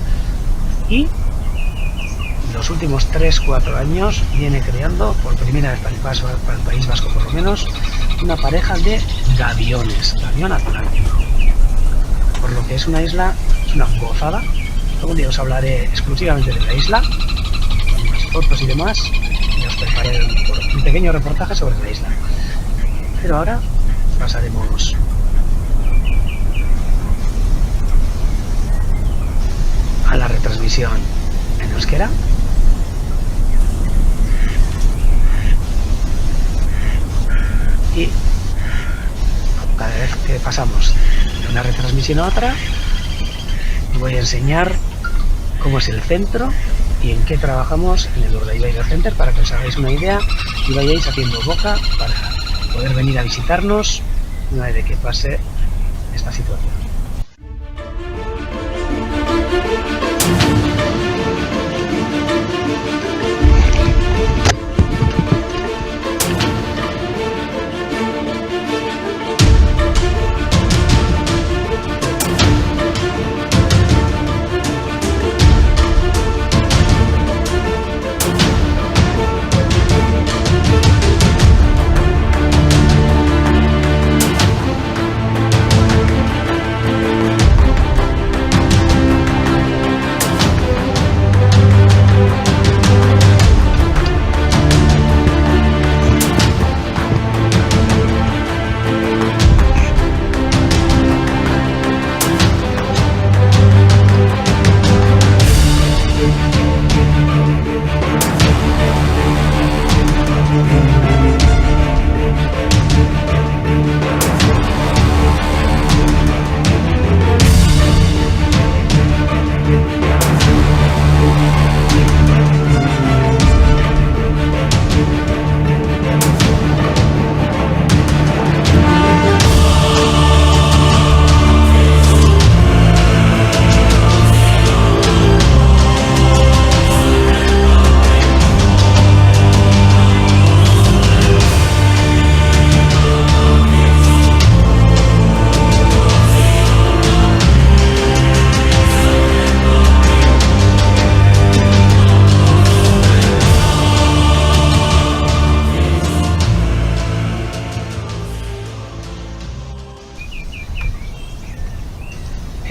y los últimos 3-4 años viene creando, por primera vez para el País Vasco por lo menos, una pareja de gaviones, gavión atlántico, por lo que es una isla, es una gozada. Algún día os hablaré exclusivamente de la isla, con las fotos y demás, y os prepararé un pequeño reportaje sobre la isla. Pero ahora pasaremos a la retransmisión en euskera. Y cada vez que pasamos de una retransmisión a otra, os voy a enseñar cómo es el centro y en qué trabajamos en el Urdaibai Center, para que os hagáis una idea y vayáis haciendo boca para poder venir a visitarnos una vez que pase esta situación.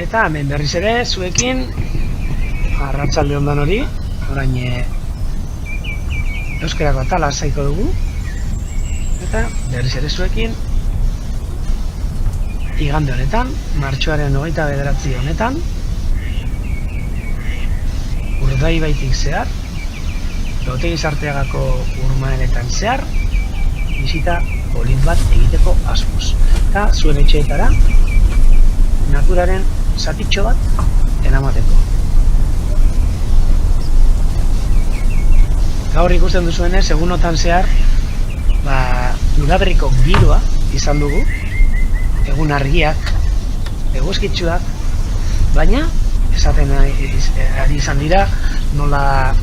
Eta hemen berriz ere zuekin arratsalde on hori, orain euskerako atala zaiko dugu, eta berriz ere zuekin igande honetan, martxoaren 29 honetan, Urdaibaitik zehar, Otegi Sarteagako urmaenetan zehar, bisita polit bat egiteko asmoz. Eta zuen etxeetara naturaren zatitxo bat eramateko. Gaur ikusten duzuenez, egunotan zehar, udaberriko giroa izan dugu, egun argiak, eguzkitsuak, baina esaten ari izan dira nola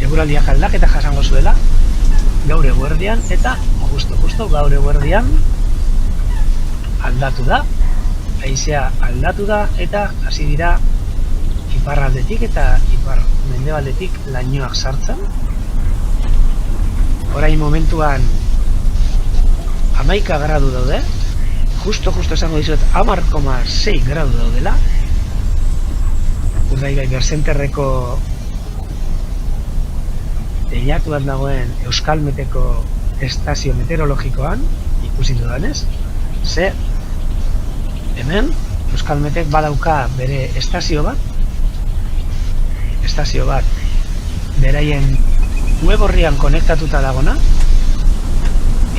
eguraldiak aldaketa jasango zuela gaur eguerdian, eta justo gaur eguerdian aldatu da, haizea aldatu da, eta hasi dira iparraldetik eta ipar mendebaldetik lainoak sartzen. Orain momentuan 11 gradu daude, justo esango dizuet 10,6 gradu daudela. Urdaibai Berzenterreko teilatuan dagoen Euskalmeteko estazio meteorologikoan ikusi dudanez, ze hemen Euskalmetek badauka bere estazio bat beraien web horrian konektatuta dagona,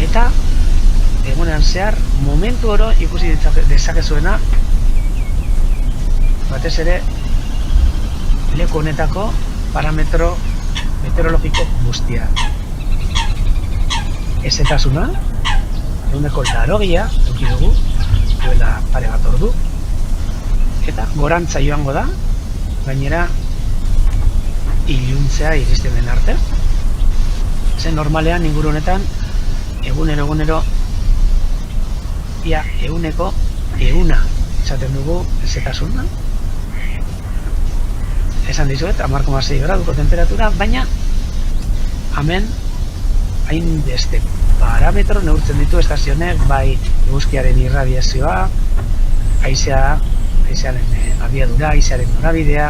eta egunean zehar momentu oro ikusi dezakezuena batez ere leku honetako parametro meteorologiko guztia. Ezetasuna 80% eduki dugu duela pare bat ordu, eta gorantza joango da, gainera iluntzea iristen den arte. Zen normalean inguru honetan egunero ia 100% izaten dugu ezetasuna. Esan dizuet 10,6 graduko temperatura, baina hemen hainbeste parametro neurtzen ditu estazionek, bai eguzkiaren irradiazioa, haizearen abiadura, haizearen norabidea,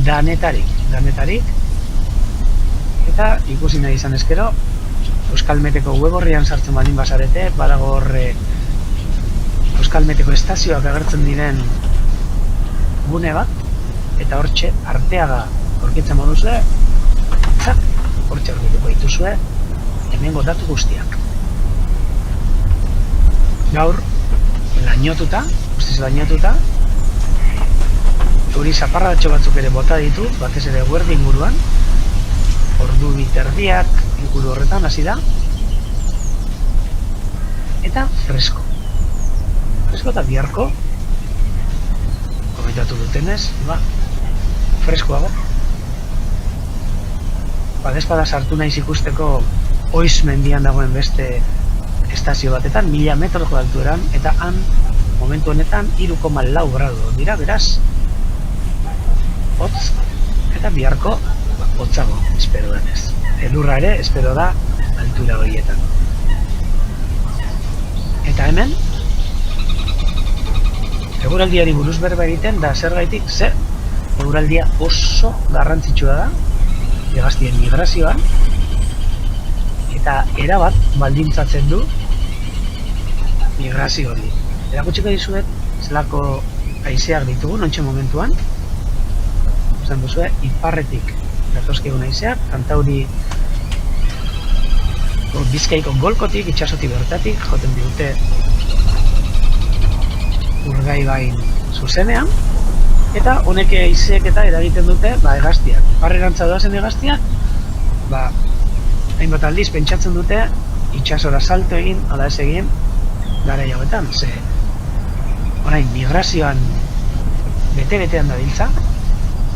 danetarik, eta ikusi nahi izan ezkero, Euskalmeteko web horrian sartzen baldin bazarete, badago horre Euskalmeteko estazioak agertzen diren gune bat, eta hortxe Arteaga aurkitzen moduzue, hortxe aurkituko dituzue hemengo datu guztiak. Gaur, lainotuta, euri zaparratxo batzuk ere bota ditu, batez ere eguerdi inguruan, ordu biterdiak inguru horretan hasi da, eta fresko eta biharko komentatu dutenez, freskoago. Badezpada sartu naiz ikusteko Oiz mendian dagoen beste estazio batetan, 1000 metroko altueran, eta han momentu honetan 3,4 gradu dira, beraz hotz, eta biharko hotzago espero denez. Elurra ere espero da altura horietan. Eta hemen eguraldiari buruz berba egiten da zergaitik, eguraldia oso garrantzitsua da hegaztien migrazioan, eta erabat baldintzatzen du migrazio hori. Erakutsiko dizuet zelako haizeak ditugu ontxe momentuan. Esan duzue, iparretik datozkegun haizeak, Kantauri Bizkaiko golkotik, itxasotik bertatik, joten digute Urdaibain zuzenean, eta honek haizeek eta eragiten dute hegaztiak. Iparrerantza doazen hegaztiak, hainbat aldiz pentsatzen dute itxasora salto egin, ala ez egin, gara jauetan, orain migrazioan bete-betean dabiltza,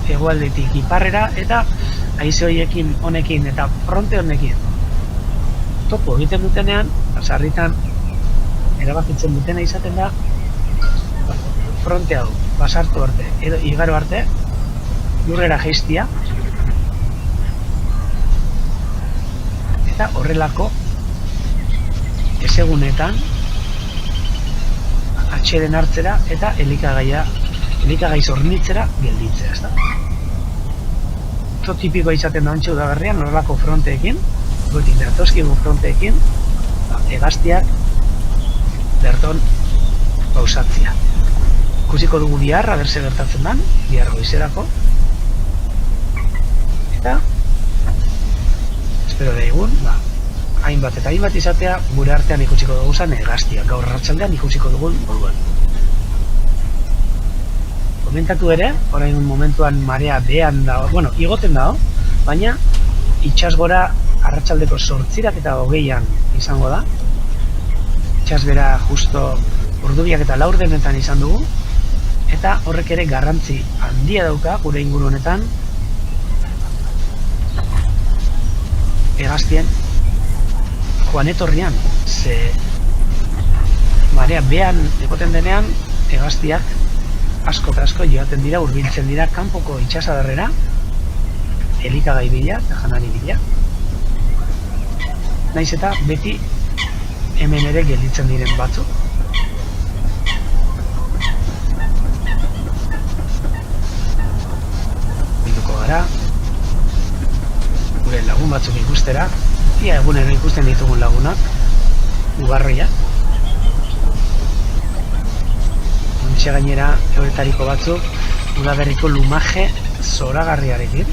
hegoaldetik iparrera, eta haize horiekin honekin eta fronte honekin topo egiten dutenean, sarritan erabakitzen dutena izaten da fronte hau basartu arte edo igaro arte lurrera jaistia, eta horrelako ezegunetan atxeden hartzera eta elikagai zornitzera gelditzea, ezta? Oso tipikoa izaten da ontsa udaberrian, horrelako fronteekin, gotik datoskigun fronteekin, hegaztiak berton pausatzea. Ikusiko dugu bihar, abertze gertatzen den, bihar goizerako, eta espero da egun, hainbat eta hainbat izatea, gure artean ikusiko dugu zen hegaztiak, gaur arratsaldean ikusiko dugun moduan. Komentatu ere, orain momentuan marea behan dago, igoten dago, baina itsasgora arratsaldeko 8 eta 20an izango da. Itsasbera justo ordubiak eta laurdenetan izan dugu, eta horrek ere garrantzi handia dauka gure inguru honetan hegaztien joan etorrian, ze marea behan egoten denean hegaztiak asko eta asko joaten dira, hurbiltzen dira kanpoko itsasadarrera, elikagai bila eta janari bila. Naiz eta beti hemen ere gelditzen diren batzuk. Bilduko gara, gure lagun batzuk ikustera, ia egunero ikusten ditugun lagunak, ugarroiak. horixe gainera euretariko batzuk udaberriko lumaje zoragarriarekin.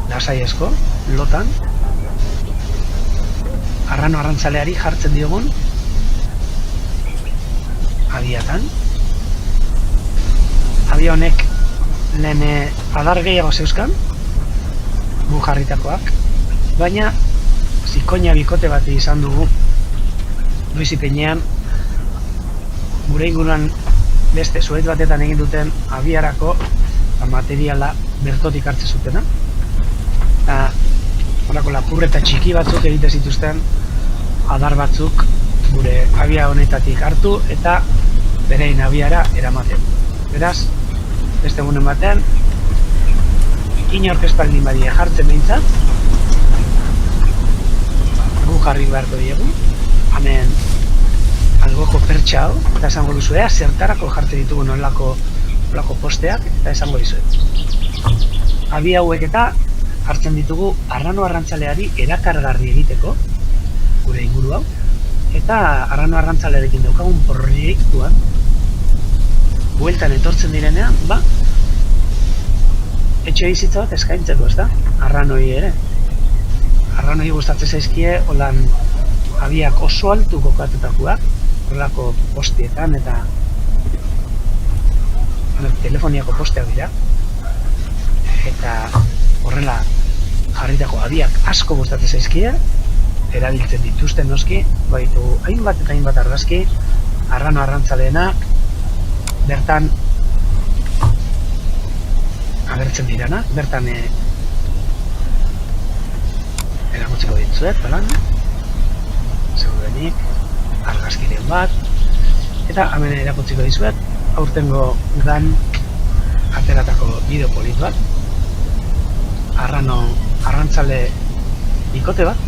Lasai asko, lotan arrano arrantzaleari jartzen diogun abiatan. Abia honek lehen adar gehiago zeuzkan, gu jarritakoak, baina zikoina bikote bat izan dugu Luisipeñean, gure inguruan beste zuhaitz batetan egin duten abiarako materiala bertotik hartze zutena. Horako lapurreta txiki batzuk egite zituzten adar batzuk gure abia honetatik hartu eta berein abiara eramaten. Beraz, beste egunen batean, inork espaldin badie jartzen behintzat, gu jarri beharko diegu, hemen algoko pertsa hau, eta esango duzu, zertarako jartzen ditugu nolako posteak, eta esango dizuet. Abi hauek eta hartzen ditugu arrano arrantzaleari erakargarri egiteko, gure inguru hau, eta arrano arrantzalearekin daukagun proiektuan, bueltan etortzen direnean, etxe bizitza bat eskaintzeko, ezta? Arranoi ere. Arranoi gustatzen zaizkie, holan abiak oso altu kokatutakoak, horrelako postietan eta telefoniako posteak dira. Eta horrela jarritako abiak asko gustatzen zaizkie, erabiltzen dituzten noski, baitu hainbat eta hainbat argazki, arrano arrantzaleenak, bertan agertzen diranak, bertan erakutsiko ditzuet, segurenik, argazkiren bat, eta hemen erakutsiko dizuet, aurtengo udan ateratako bideo polit bat, arrano arrantzale bikote bat,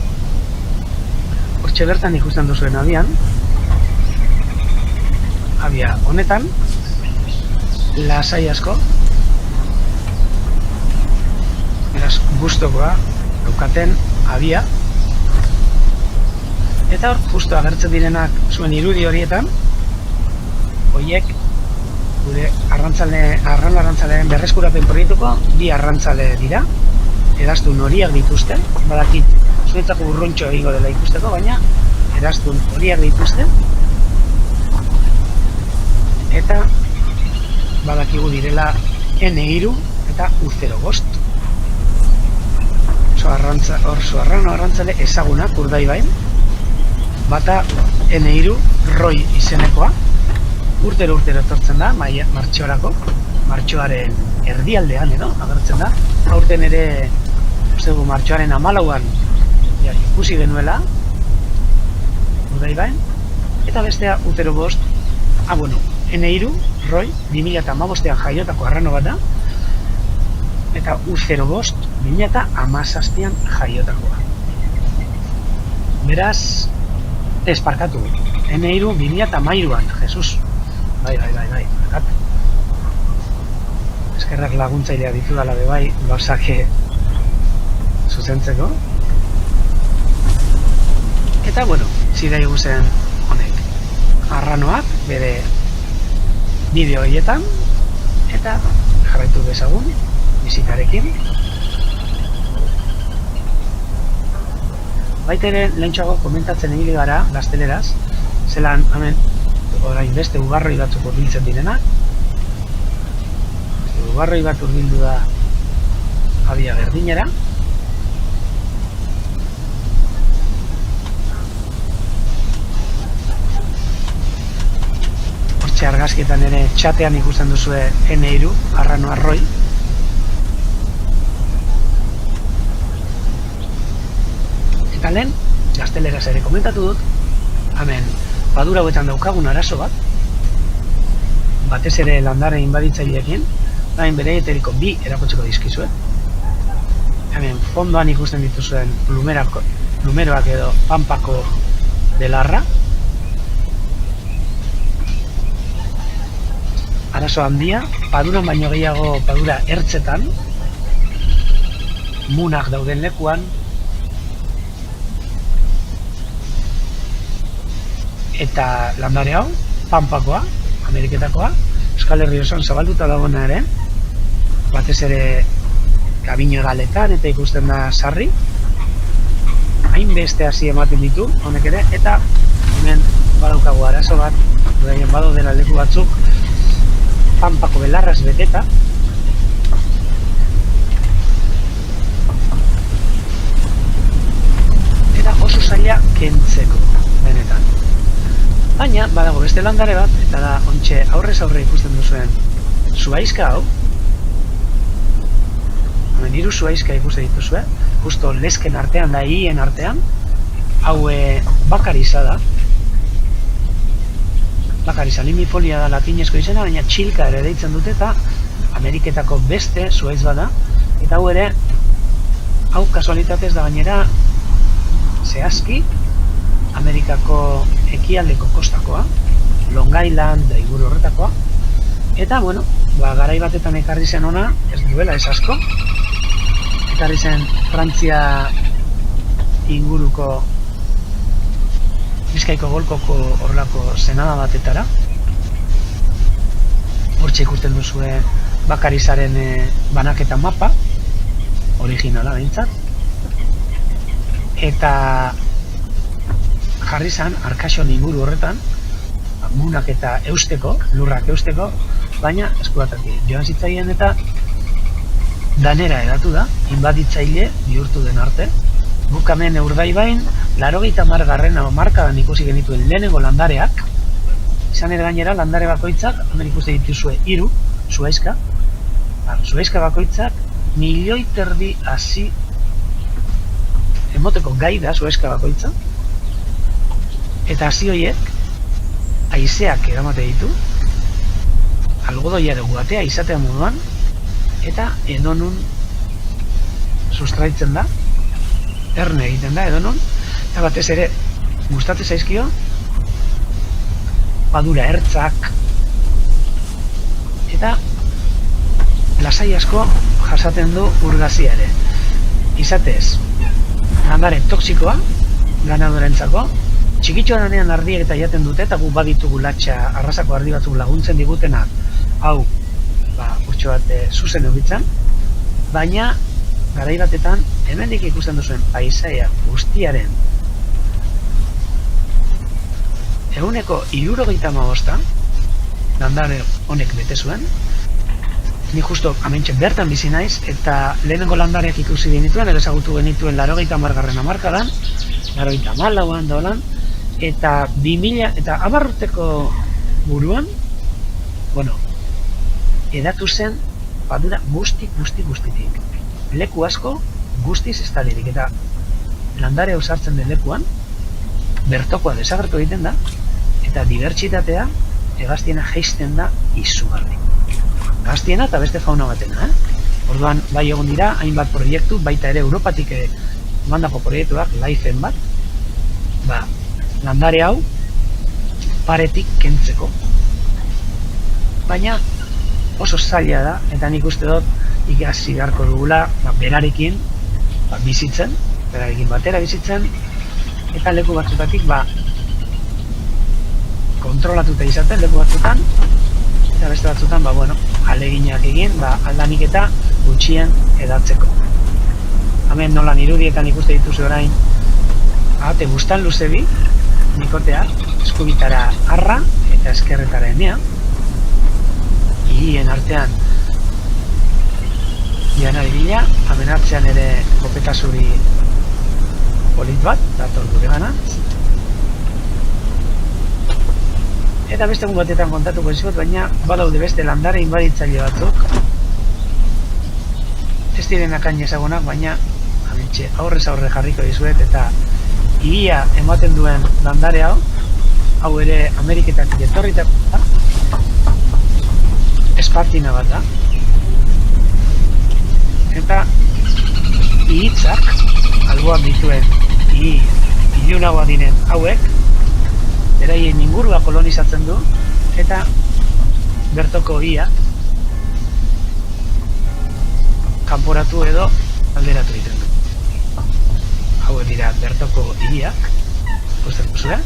hortxe bertan ikusten duzuen abian, abia honetan, lasai asko, beraz gustokoa daukaten abia, eta hor, justo agertzen direnak zuen irudi horietan, horiek gure arrano arrantzaleen berreskurapen proiektuko bi arrantzale dira, eraztun horiak dituzte, badakit zuentzako urruntxo egingo dela ikusteko, baina eraztun horiak dituzte, eta badakigu direla N3 eta U05. Oso arrano arrantzale ezagunak Urdaibain, bata N3 Roy izenekoa, urtero etortzen da, martxorako, martxoaren erdialdean edo, agertzen da, aurten ere, ustegu martxoaren 14an ikusi genuela, Urdaibain, eta bestea U05, N3 Roy 2015an jaiotako arrano bat da, eta U05 2017an jaiotakoa. Beraz, esparkatu, N3 2013an, Jesus. Bai, barkatu. Eskerrak laguntzailea ditudala bai, gauzak zuzentzeko. Eta, zidai guzen honek. Arranoak, bere bideo horietan, eta jarraitu bezagun, bizitarekin. Baitere, lehentxoago komentatzen egile gara, gazteleraz, zelan, hemen, orain beste ugarroi batzuk urbiltzen direnak. Ugarroi bat urbildu da abia berdinera. Hortxe argazkietan ere txatean ikusten duzue N3, arrano arroi. Eta lehen, gazteleraz ere komentatu dut, hemen badura hauetan daukagun arazo bat, batez ere landare inbaditzaileekin, hain bere eteriko bi erakutsiko dizkizuet. Hemen fondoan ikusten dituzuen numeroak edo pampako belarra. Arazo handia, paduran baino gehiago padura ertzetan, munak dauden lekuan, Eta landare hau, Pampakoa, Ameriketakoa, Euskal Herri osoan zabalduta dagoena ere, batez ere Gabino hegaletan eta ikusten da sarri, hainbeste hasi ematen ditu, honek ere, eta hemen badaukagu arazo bat, bado dela leku batzuk, Pampako belarraz beteta, eta oso zaila kentzeko, benetan. Baina, badago beste landare bat, eta da, ontxe aurrez aurre ikusten duzuen zuhaizka hau, hemen hiru zuhaizka ikusten dituzue, justo lesken artean da, hien artean, hau bakariza da, bakariza limifolia da latinezko izena, baina txilka ere deitzen dute eta Ameriketako beste zuhaiz bada, eta hau ere, hau kasualitatez da gainera, zehazki, Amerikako ekialdeko kostakoa, Long Island da inguru horretakoa, eta, bueno, garai batetan ekarri zen ona, ez duela ez asko, ekarri zen Frantzia inguruko Bizkaiko golkoko horrelako zenada batetara. Hortxe ikusten duzue bakarizaren banaketa mapa, originala behintzat. Eta jarri zen Arkaxon inguru horretan, munak eta eusteko, lurrak eusteko, baina eskuatatik joan zitzaien eta danera edatu da, inbaditzaile bihurtu den arte. Guk hemen Urdaibain, 80garren hamarkadan ikusi genituen lehenengo landareak, izan ere gainera landare bakoitzak, hemen ikusi dituzue 3 zuhaizka, zuhaizka bakoitzak 1,5 milioi hasi emoteko gai da zuhaizka bakoitza, eta hasi horiek haizeak eramate ditu, algodoia dugu batea izatea moduan, eta edonun sustraitzen da, erne egiten da edonon, eta batez ere gustatzen zaizkio badura ertzak eta lasai asko jasaten du urgazia ere. Izatez, landare toxikoa ganadorentzako, txikitxoa danean ardiek eta jaten dute, eta gu baditugu latxa arrasako ardi batzuk laguntzen digutenak, hau, urtxo bat zuzen eukitzen, baina garai batetan, hemendik ikusten duzuen paisaia guztiaren 65% landare honek bete zuen. Ni justo hementxe bertan bizi naiz, eta lehenengo landareak ikusi genituen, edo ezagutu genituen 80garren hamarkadan, 84an dolan, eta 2000 eta 10 urteko buruan, bueno, edatu zen badura guztitik. Leku asko guztiz estalirik, eta landare hau sartzen den lekuan bertokoa desagertu egiten da, eta dibertsitatea hegaztiena jaisten da izugarri. Hegaztiena eta beste fauna batena, Orduan, bai egon dira, hainbat proiektu, baita ere Europatik mandako proiektuak, laifen bat, landare hau paretik kentzeko. Baina oso zaila da, eta nik uste dut ikasi beharko dugula berarekin bizitzen, berarekin batera bizitzen, eta leku batzutatik kontrolatuta izaten leku batzutan, eta beste batzutan aleginak egin aldanik eta gutxien edatzeko. Hemen nolan irudietan ikuste dituzu orain ate guztan luze bi, nikotea, eskubitara arra eta eskerretara emea, hien artean janari bila, hemen hartzean ere kopeta zuri polit bat, dator gure gana. Eta beste egun batetan kontatuko dizuet, baina badaude beste landare inbaditzaile batzuk. Ez direnak hain ezagunak, baina aurrez aurre jarriko dizuet, eta ia ematen duen landare hau ere Ameriketak etorritako da, espartina bat da. Eta ihitzak, alboan dituen ilunagoa diren hauek, beraien ingurua kolonizatzen du, eta bertoko ia kanporatu edo alderatu egiten du. Hauek dira bertoko iak, ikusten duzue.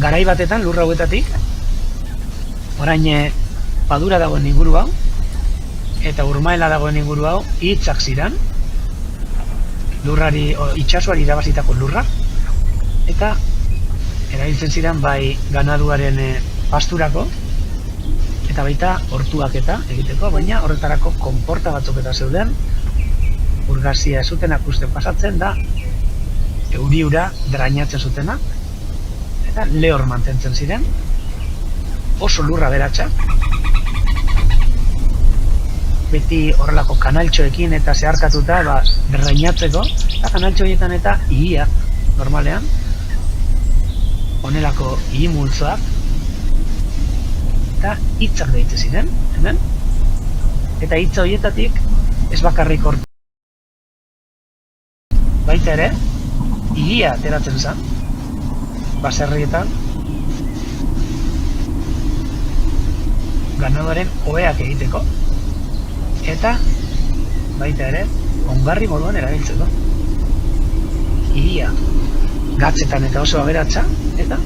garai batetan lur hauetatik, orain padura dagoen inguru hau, eta urmaela dagoen inguru hau, hitzak ziren, lurrari, itxasuari irabazitako lurra, eta erabiltzen ziren bai ganaduaren pasturako, eta baita hortuak eta egiteko, baina horretarako konporta batzuk eta zeuden, urgazia zuten akusten pasatzen da, euriura drainatzen zutena, eta lehor mantentzen ziren, oso lurra beratxa, beti horrelako kanaltxoekin eta zeharkatuta drainatzeko, eta kanaltxo horietan eta ihiak, normalean, honelako ihi multzoak, eta hitzak deitze ziren, hemen, eta hitza horietatik ez bakarrik hortu, baita ere, ihia ateratzen zen, baserrietan, ganadoaren oheak egiteko, eta baita ere, ongarri moduan erabiltzeko. Ihia gatzetan eta oso aberatsa, eta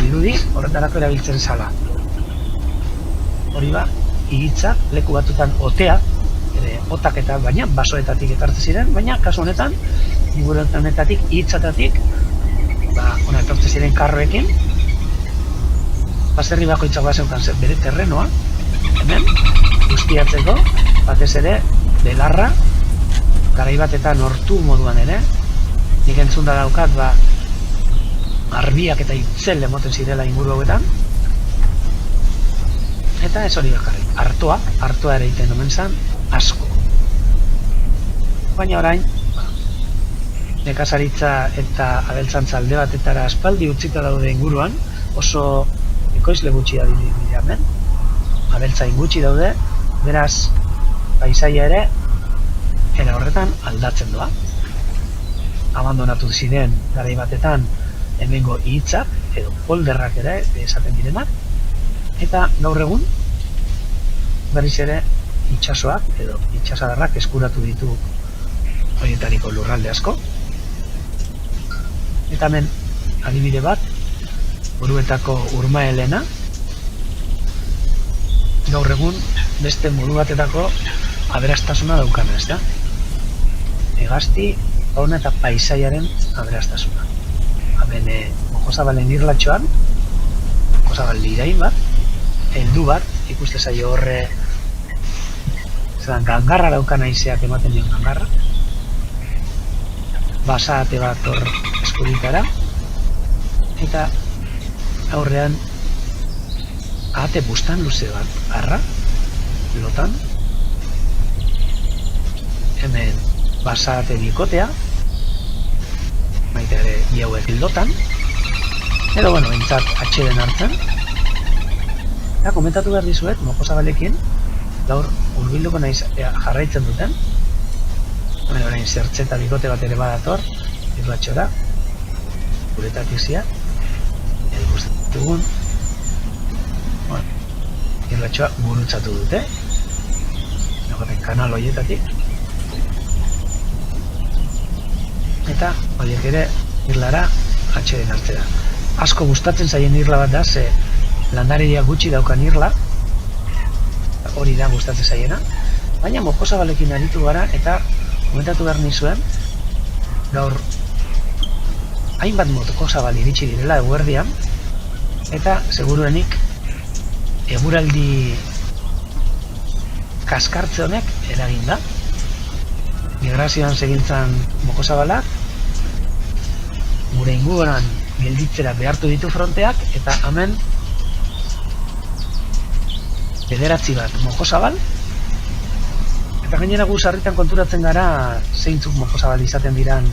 dirudi horretarako erabiltzen zala. Hori ihitza leku batutan otea, otak eta baina basoetatik ekartzen ziren, baina kasu honetan, inguru honetatik, ihitzatatik, ona etortzen ziren karroekin, baserri bakoitzak bazeukan bere terrenoa, hemen, guztiatzeko, batez ere, belarra, garai batetan hortu moduan ere, nik entzunda daukat, arbiak eta itzel emoten zirela inguru hauetan, eta ez hori bakarrik, artoa ere iten omen zen, asko. Baina orain, nekazaritza eta abeltzantza alde batetara aspaldi utzita daude inguruan, oso ekoizle gutxi da dira hemen, abeltzain gutxi daude, beraz, paisaia ere, era horretan aldatzen doa. Abandonatu ziren garai batetan hemengo ihitzak, edo polderrak ere esaten direnak, eta gaur egun, berriz ere, itxasoak edo itxasadarrak eskuratu ditu horietariko lurralde asko. Eta hemen adibide bat, Buruetako Urmaelena, gaur egun beste modu batetako aberastasuna daukana, ez da? Hegazti, fauna eta paisaiaren aberastasuna. Hemen Mojosabalen irlatxoan, Mojosabal lirain bat, heldu bat, ikuste zaio horre gangarra daukan aizeak ematen dion gangarra, basate bat hor eskuritara, eta aurrean ahate bustan luze bat, arra, lotan, hemen basate bikotea, baita ere jauek lotan, edo bueno, entzat atxeden hartzen, eta komentatu behar dizuet, Mojosabalekin, gaur hurbilduko naiz jarraitzen duten, orain zertze eta bikote bat ere badator, irratxora, guretak izia, ikusten dugun, irratxoa gurutzatu dute, nagoten kanal horietatik, eta horiek ere irlara atxeden hartzera. Asko gustatzen zaien irla bat da, ze landaredia gutxi daukan irla, hori da gustatzen zaiena, baina Mojosabalekin aritu gara eta komentatu behar nizuen, gaur hainbat Mojosabal iritsi direla eguerdian, eta seguruenik eguraldi kaskartze honek eragin da. Migrazioan segintzan Mojosabalak, gure inguruan gelditzera behartu ditu fronteak, eta hemen bederatzi bat Mojosabal, eta gainera gu sarritan konturatzen gara zeintzuk Mojosabal izaten diran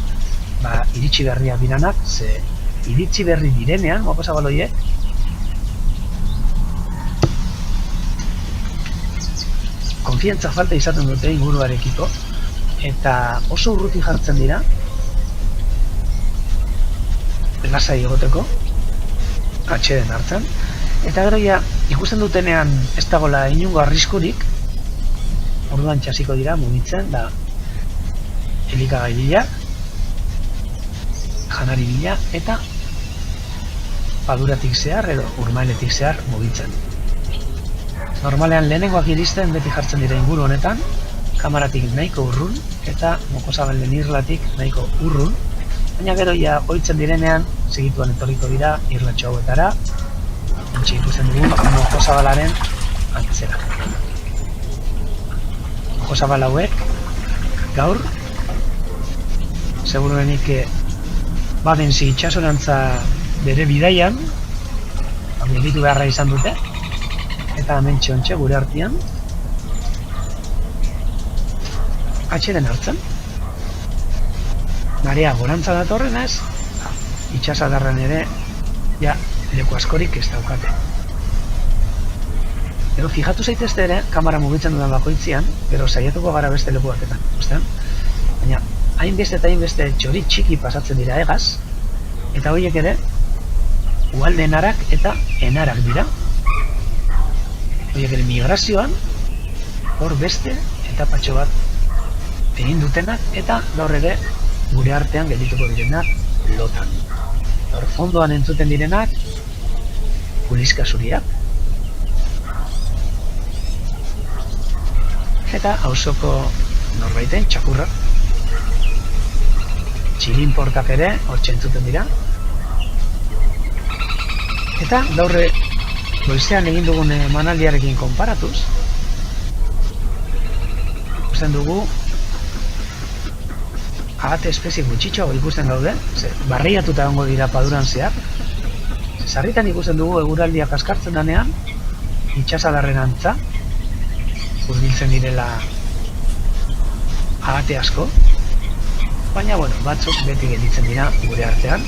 iritsi berriak diranak, ze iritsi berri direnean Mojosabal horiek konfiantza falta izaten dute inguruarekiko, eta oso urruti jartzen dira lasai egoteko atxeden hartzen, eta gero ja ikusten dutenean ez dagoela inungo arriskurik, orduan txasiko dira mugitzen, da elikagai bila, janari bila, eta paduratik zehar edo urmailetik zehar mugitzen. Normalean lehenengoak iristen beti jartzen dira inguru honetan, kamaratik nahiko urrun eta mokosabalen irlatik nahiko urrun, baina gero ja ohitzen direnean segituan etorriko dira irlatxo hauetara, ontsi ikusten dugun mokosabalaren antzera. Mokosabal hauek gaur seguruenik badensi itxasorantza bere bidaian gelditu beharra izan dute, eta hemen txontxe gure artean atxeden hartzen. Marea gorantza datorren ez, itxasadarren ere ja leku askorik ez daukate. Gero fijatu zaitezte ere, kamera mugitzen dudan bakoitzian, gero saiatuko gara beste leku batetan, ustean? Baina hainbeste eta hainbeste txori txiki pasatzen dira egaz, eta horiek ere uhalde enarak eta enarak dira. Horiek ere migrazioan hor beste etapatxo bat egin dutenak, eta gaur ere gure artean geldituko direnak lotan. Hor fondoan entzuten direnak kuliska zuriak, eta auzoko norbaiten txakurra. Txilinportak ere hortxe entzuten dira. Eta gaurre goizean egin dugun emanaldiarekin konparatuz, ikusten dugu agate espezie gutxitxo ikusten gaude, barriatuta egongo dira paduran zehar. Sarritan ikusten dugu eguraldiak askartzen danean, itxasadarren antza, hurbiltzen direla agate asko, baina bueno, batzuk beti gelditzen dira gure artean.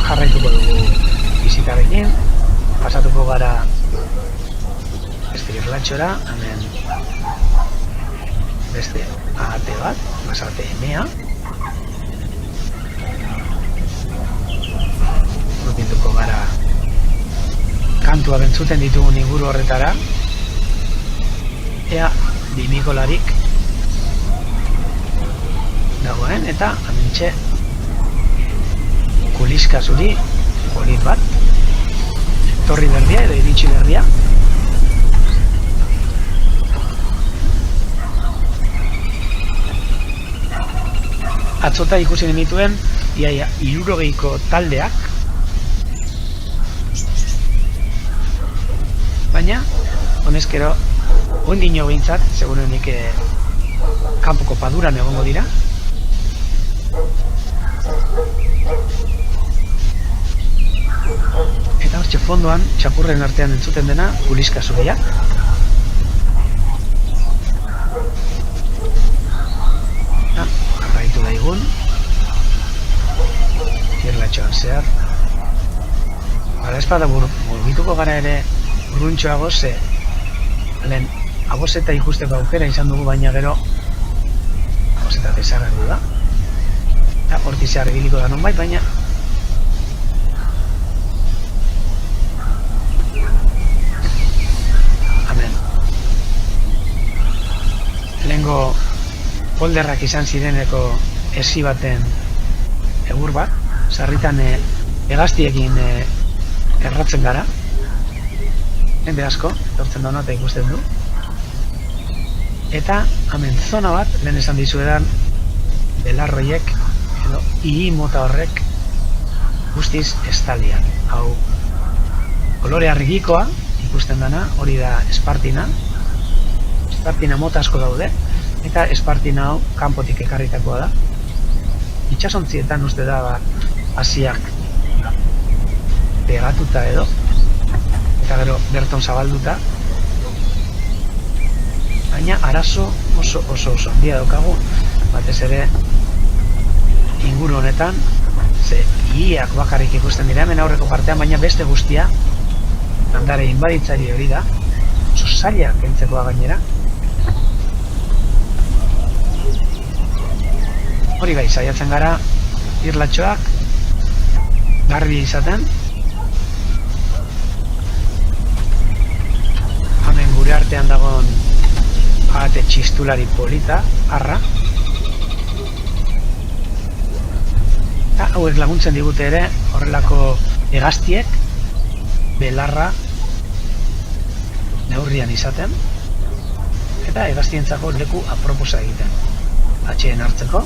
Jarraituko dugu bizitarekin, pasatuko gara beste irlatxora, hemen beste agate bat, basate emea. Hurbilduko gara kantua bentzuten ditugun inguru horretara, ea bimikolarik dagoen, eta amintxe kuliska zuri polit bat, torri berria edo iritsi berria. Atzota ikusi genituen iaia 60 taldeak, baina honezkero ondino behintzat segurenik kanpoko paduran egongo dira. Eta hortxe fondoan txapurren artean entzuten dena kuliska zuria. Arraitu daigun irlatxoan zehar. Bara espada mugituko gara ere urruntxoago, ze lehen aboseta ikusteko aukera izan dugu, baina gero aboseta desagertu da. Eta hortizar egiliko da nonbait, baina lehengo polderrak izan zireneko esi baten egur bat, sarritan hegaztiekin erratzen gara, jende asko etortzen da eta ikusten du, eta hemen zona bat, lehen esan dizuedan belarroiek edo ihi mota horrek guztiz estalian. Hau kolore argikoa ikusten dana, hori da espartina. Espartina mota asko daude, eta espartina hau kanpotik ekarritakoa da. Itsasontzietan uste da hasiak pegatuta edo, eta gero berton zabalduta, baina arazo oso handia daukagu, batez ere inguru honetan, ze ihiak bakarrik ikusten dira hemen aurreko partean, baina beste guztia landare inbaditzari hori da, oso zaila kentzekoa gainera. Hori bai, saiatzen gara irlatxoak garbi izaten. Hemen gure artean dagoen agate txistulari polita, arra. Eta hauek laguntzen digute ere horrelako hegaztiek belarra neurrian izaten eta hegaztientzako leku aproposa egiten atxeen hartzeko.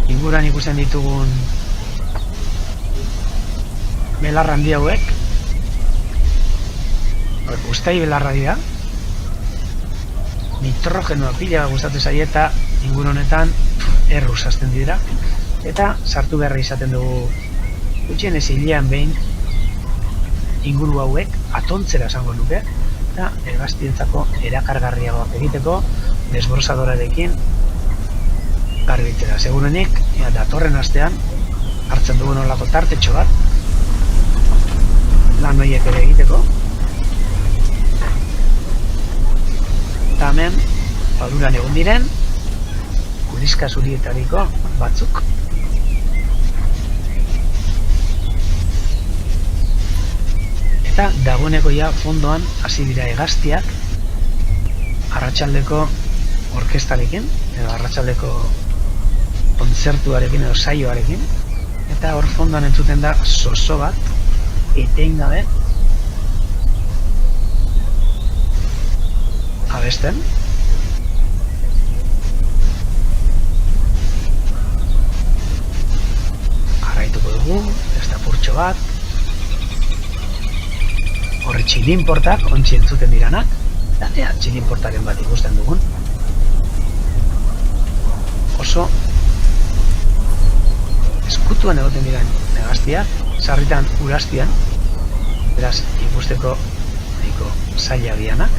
Inguruan ikusten ditugun belarra handi hauek ustai belarra dira, nitrogenoa pila gustatzen zaie eta inguru honetan erruz hasten dira eta sartu beharra izaten dugu gutxienez hilean behin inguru hauek atontzera esango nuke eta hegaztientzako erakargarriagoak egiteko desbrozadorarekin garbitzera. Segurenik datorren astean hartzen dugu nolako tartetxo bat lan horiek ere egiteko. Eta hemen paduran egon diren kuriska zurietariko batzuk. Eta dagoeneko ja fondoan hasi dira hegaztiak arratsaldeko orkestarekin edo arratsaldeko kontzertuarekin edo saioarekin eta hor fondoan entzuten da zozo bat etengabe abesten. Jarraituko dugu, ez da purtxo bat. Horre txilinportak, ontsi entzuten diranak. Eta ea txilinportaren bat ikusten dugun. Oso eskutuan egoten diran hegaztiak, sarritan uraztian, beraz ikusteko nahiko zaila dianak.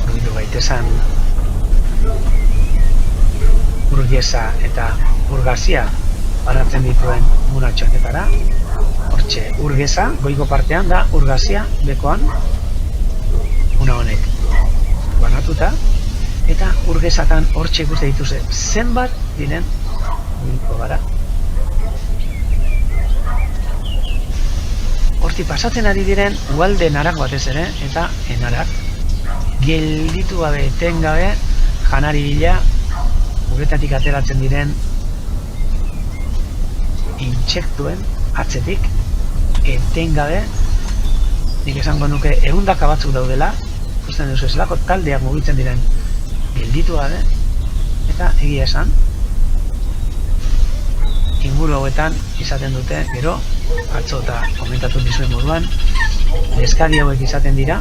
Horbilu gaitesan burgesa eta burgazia baratzen dituen muna txaketara. Hortxe, urgeza, goiko partean da urgazia bekoan muna honek banatuta eta urgezatan hortxe ikuste dituze zenbat diren goiko gara. Horti pasatzen ari diren ugalde narak batez ere eta enarak gelditu gabe etengabe janari bila uretatik ateratzen diren intsektuen atzetik etengabe nik esango nuke ehundaka batzuk daudela ikusten duzu ezelako taldeak mugitzen diren gelditu gabe eta egia esan inguru hauetan izaten dute gero atzo eta komentatu dizuen moduan leskadi hauek izaten dira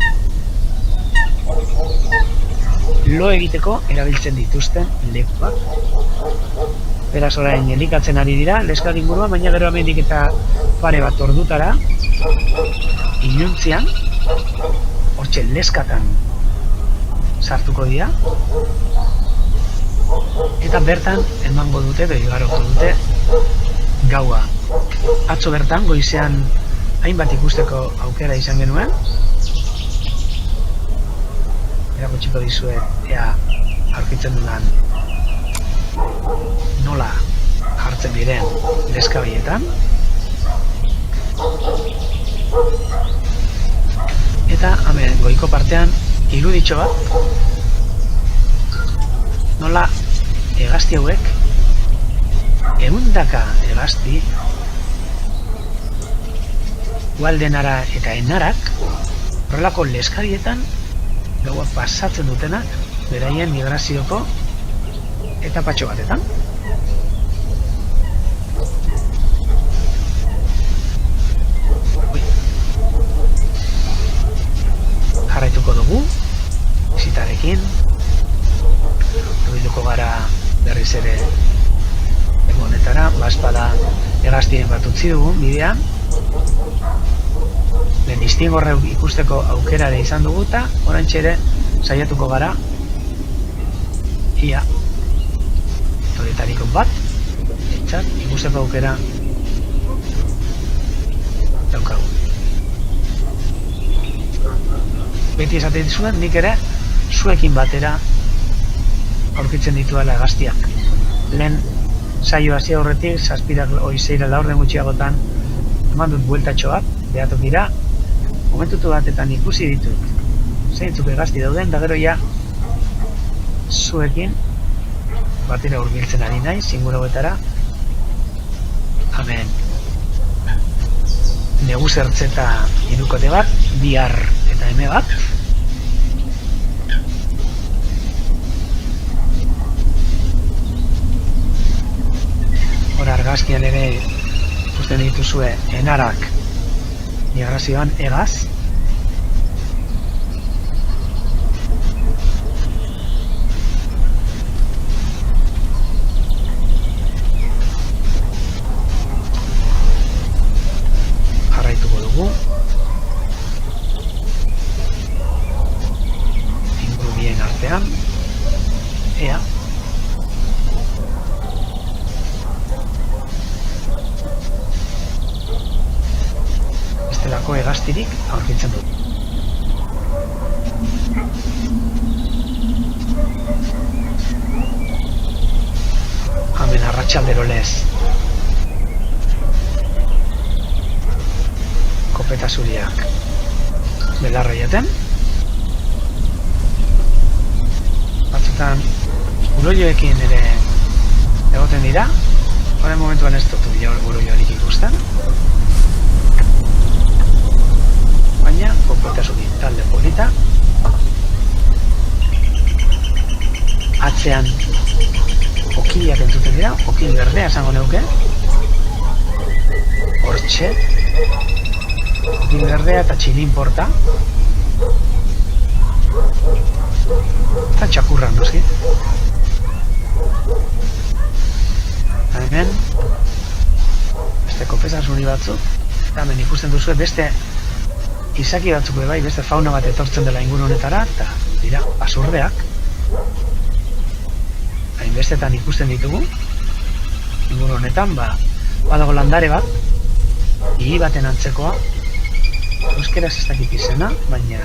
lo egiteko erabiltzen dituzten lekuak. Beraz orain elikatzen ari dira leskadi inguruan, baina gero hemendik eta pare bat ordutara iluntzian hortxe leskatan sartuko dira eta bertan emango dute edo igaroko dute gaua. Atzo bertan goizean hainbat ikusteko aukera izan genuen erakutsiko dizuet ea aurkitzen dudan nola jartzen diren leska horietan eta hemen goiko partean iruditxo bat nola hegazti hauek ehundaka hegazti ualdenara eta enarak horrelako leskarietan gaua pasatzen dutenak beraien migrazioko etapatxo batetan. Jarraituko dugu bizitarekin hurbilduko gara berriz ere leku honetara, baspada hegaztien bat utzi dugun bidean lehen distingorra ikusteko aukera ere izan dugu eta oraintxe ere saiatuko gara ia horietariko bat entzat ikusteko aukera daukagu. Beti esaten dizuen nik ere zuekin batera aurkitzen dituela hegaztiak. Lehen saio hasi aurretik, 7-6 laurden gutxiagotan eman dut bueltatxo bat, behatokira, momentutu batetan ikusi ditut zeintzuk hegazti dauden, da gero ja zuekin batera hurbiltzen ari naiz, inguru hauetara. Hemen negu zertzeta irukote bat, bihar eta eme bat. Hor argazkian ere ikusten dituzue enarak migrazioan egaz. Jarraituko dugu. Inguru bien artean. Ea. Bestelako hegaztirik aurkitzen dut. Hemen arratsaldero lez. Kopeta zuriak belarra jaten. Batzutan uroioekin ere egoten dira. Horren momentuan ez dut uroioarik ikusten. Baina, kopeta zuri talde polita. Atzean okiliak entzuten dira, okil berdea esango neuke. Hortxe. Okil berdea eta txilin porta. Eta txakurra noski. Eta hemen beste kopeta zuri batzuk. Eta hemen ikusten duzue beste izaki batzuk bai, beste fauna bat etortzen dela inguru honetara, eta dira, basurdeak. Hainbestetan ikusten ditugu. Inguru honetan, badago landare bat, hiri baten antzekoa, euskeraz ez dakit izena, baina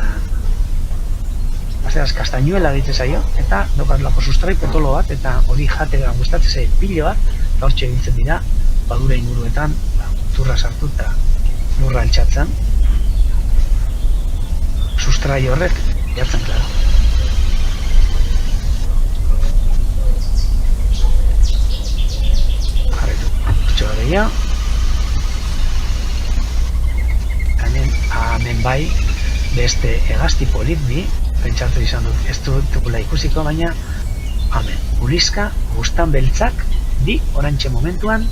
bazeraz kastañuela ditzen zaio, eta daukatlako sustrai potolo bat, eta hori jatera gustatzen zaio pilo bat, eta hortxe egintzen dira, badure inguruetan, turra sartu eta lurra altxatzen. Sustrai horrek jartzen, klaro. Jarretu, hortxoa behia. Hemen bai, beste hegazti polit bi, pentsatu izan dut, ez dugula ikusiko, baina hemen, ulizka, guztan beltzak, bi, orantxe momentuan,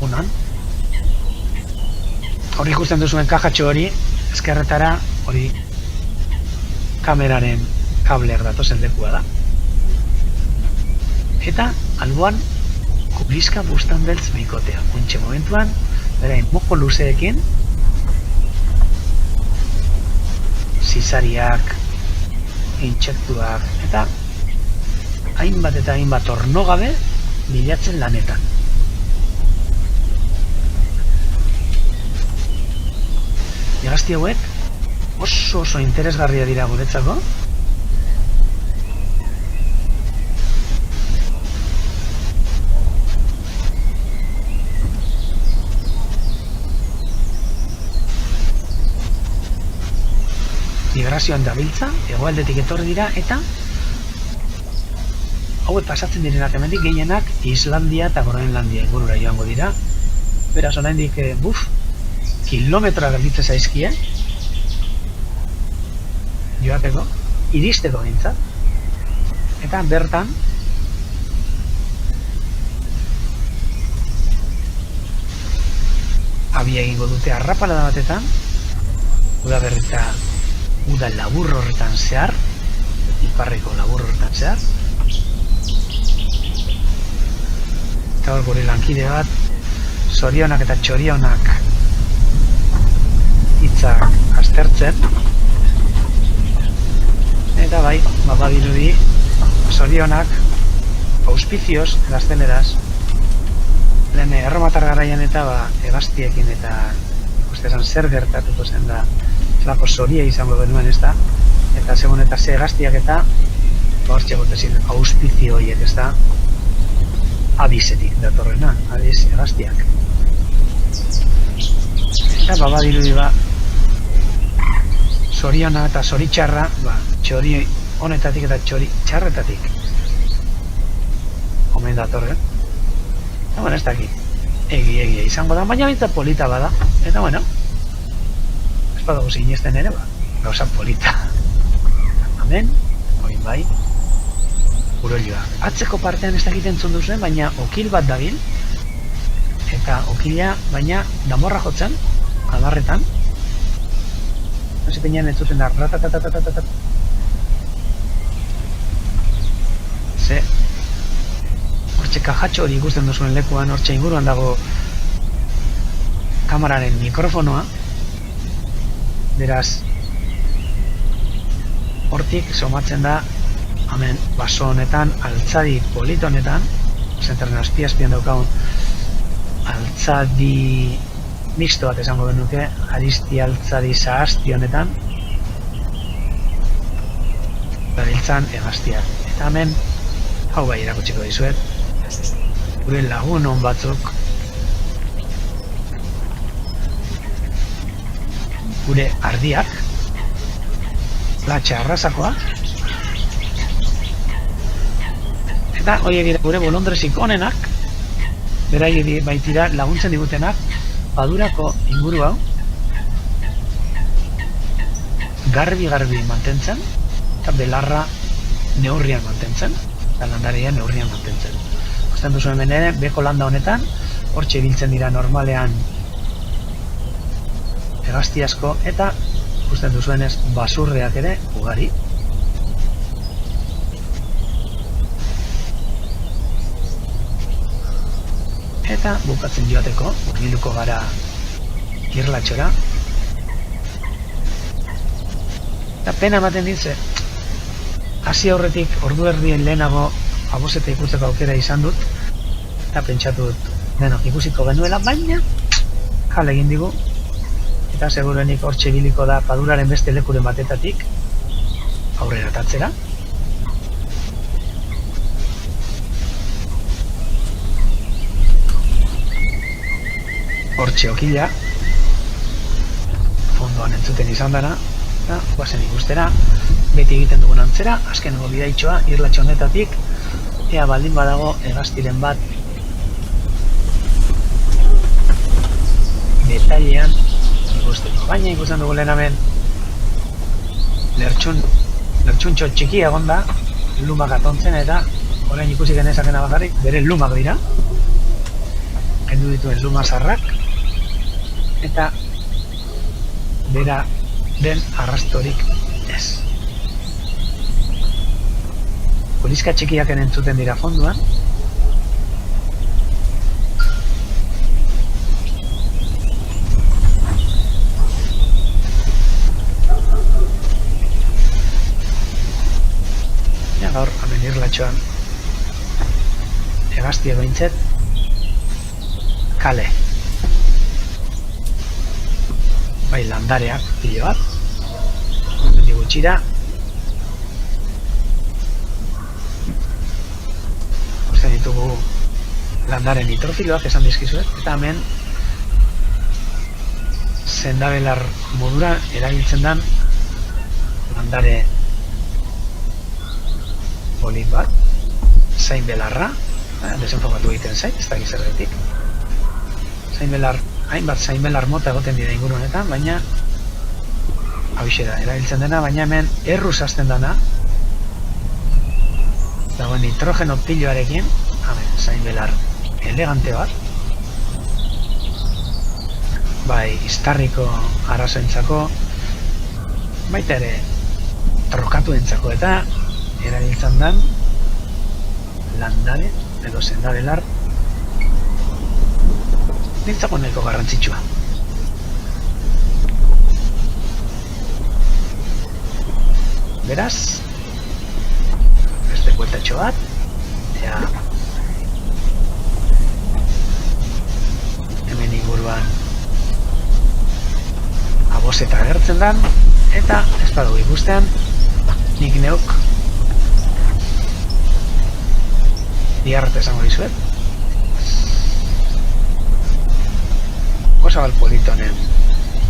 unan. Hori ikusten duzuen kajatxo hori, ezkerretara, hori kameraren kableak datozen lekua da. Eta, alboan, kulizka bustan beltz bikotea. Untxe momentuan, berain moko luzeekin, zizariak, intsektuak, eta hainbat ornogabe bilatzen lanetan. Hegazti hauek oso interesgarria dira guretzako. Migrazioan dabiltza, hegoaldetik etorri dira, eta hauek pasatzen direnak hemendik gehienak Islandia eta Groenlandia ingurura joango dira. Beraz, oraindik kilometroa gelditzen zaizkie joateko, iristeko gintzat, eta bertan abia egingo dute arrapalada batetan, udaberrita uda labur horretan zehar, iparreko labur horretan zehar, eta hor gure lankide bat, zorionak eta txorionak hitzak aztertzen, eta bai, badirudi, zorionak, auspizioz, gazteleraz, lehen erromatar garaian eta hegaztiekin eta ikustezan zer gertatuko zen da zelako zoria izango genuen ez da, eta segun eta ze hegaztiak eta hortxe gotezin auspizio horiek ez da, abizetik datorrena, abiz hegaztiak. Eta badirudi zoriona eta zoritxarra, txori honetatik eta txori txarretatik omen datorren. Eta, bueno, ez dakit. Egia izango da, baina bintzat polita bada. Eta, bueno, ez badago sinesten ere, gauza polita. Hemen, oin bai, urolioa. Atzeko partean ez dakit entzun duzuen, baina okil bat dabil. Eta okila, baina damorra jotzen, adarretan. Hasi penean entzuten da, ratatatatatatat. Ze, hortxe kajatxo hori ikusten duzuen lekuan, hortxe inguruan dago kamararen mikrofonoa. Beraz, hortik somatzen da, hemen, baso honetan, altzadi polito honetan, zenterren azpiazpian daukagun, altzadi mixto bat esango benuke, aristi altzadi zahazti honetan, dabiltzan hegaztiak. Eta hemen, hau bai erakutsiko dizuet, gure lagun hon batzuk, gure ardiak, latxa arrasakoa, eta hori dira gure bolondresik onenak, berai baitira laguntzen digutenak, padurako inguru hau, garbi mantentzen, eta belarra neurrian mantentzen, eta landareia neurrian mantentzen. Ikusten duzu hemen ere, beko landa honetan, hortxe ibiltzen dira normalean hegazti asko, eta ikusten duzuenez basurreak ere ugari. Eta bukatzen joateko, hurbilduko gara irlatxora. Eta pena ematen ditze, hasi aurretik ordu erdien lehenago aboseta ikusteko aukera izan dut, eta pentsatu dut, denok ikusiko genuela, baina jale egin digu, eta segurenik hortxe biliko da paduraren beste lekuren batetatik aurrera tatzera. Hortxe okila, fondoan entzuten izan dara, eta guazen ikustera, beti egiten dugun antzera, azkeneko bidaitxoa, irlatxo honetatik, ea baldin badago hegaztiren bat detailean ikusteko. Baina ikusten dugu lehen hemen lertxuntxo txikia egon da, lumak atontzen, eta orain ikusi genezakena bakarrik, bere lumak dira, kendu dituen luma zarrak, eta bera den arrastorik ez. Polizka txikiak entzuten dira fonduan. Ja, gaur, hemen irlatxoan hegazti egointzet kale. Bai, landareak pilo bat, mendi gutxira, uste ditugu landare nitrofiloak esan dizkizuet, eta hemen sendabelar modura erabiltzen den landare polit bat, zain belarra, desenfokatu egiten zait, ez da gizerretik, zain belar, hainbat zain belar mota egoten dira inguru honetan, baina hauxe da, erabiltzen dena, baina hemen erruz hasten dana, dago nitrogeno piloarekin, hemen zain belar elegante bat, bai iztarriko arazoentzako, baita ere trokatuentzako eta erabiltzen den landare edo sendabelar nintzako nahiko garrantzitsua. Beraz, beste bueltatxo bat, ea hemen inguruan aboseta agertzen dan, eta ez badugu ikustean, nik neuk biharrat esango dizuet, Zabal politonen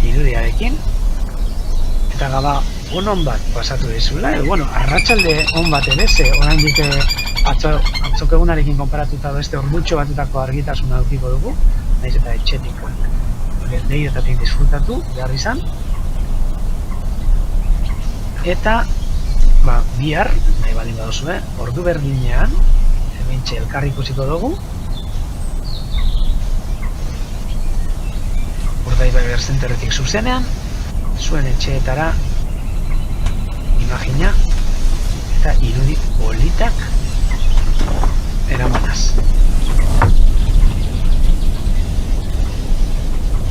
irudiarekin, eta gaba onon bat pasatu dizula, bueno, arratsalde on bat ere, ze oraindik atzok egunarekin konparatuta beste ordutxo batutako argitasuna edukiko dugu, naiz eta etxetik lehietatik disfrutatu behar izan. Eta bihar, nahi baldin baduzue, ordu berdinean hementxe elkarri ikusiko dugu. Urdaibai Zenterretik zuzenean, zuen etxeetara imagina eta irudi politak eramanaz.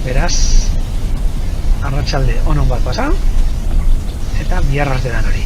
Beraz, arratsalde onon bat pasa, eta bihar arte dan hori.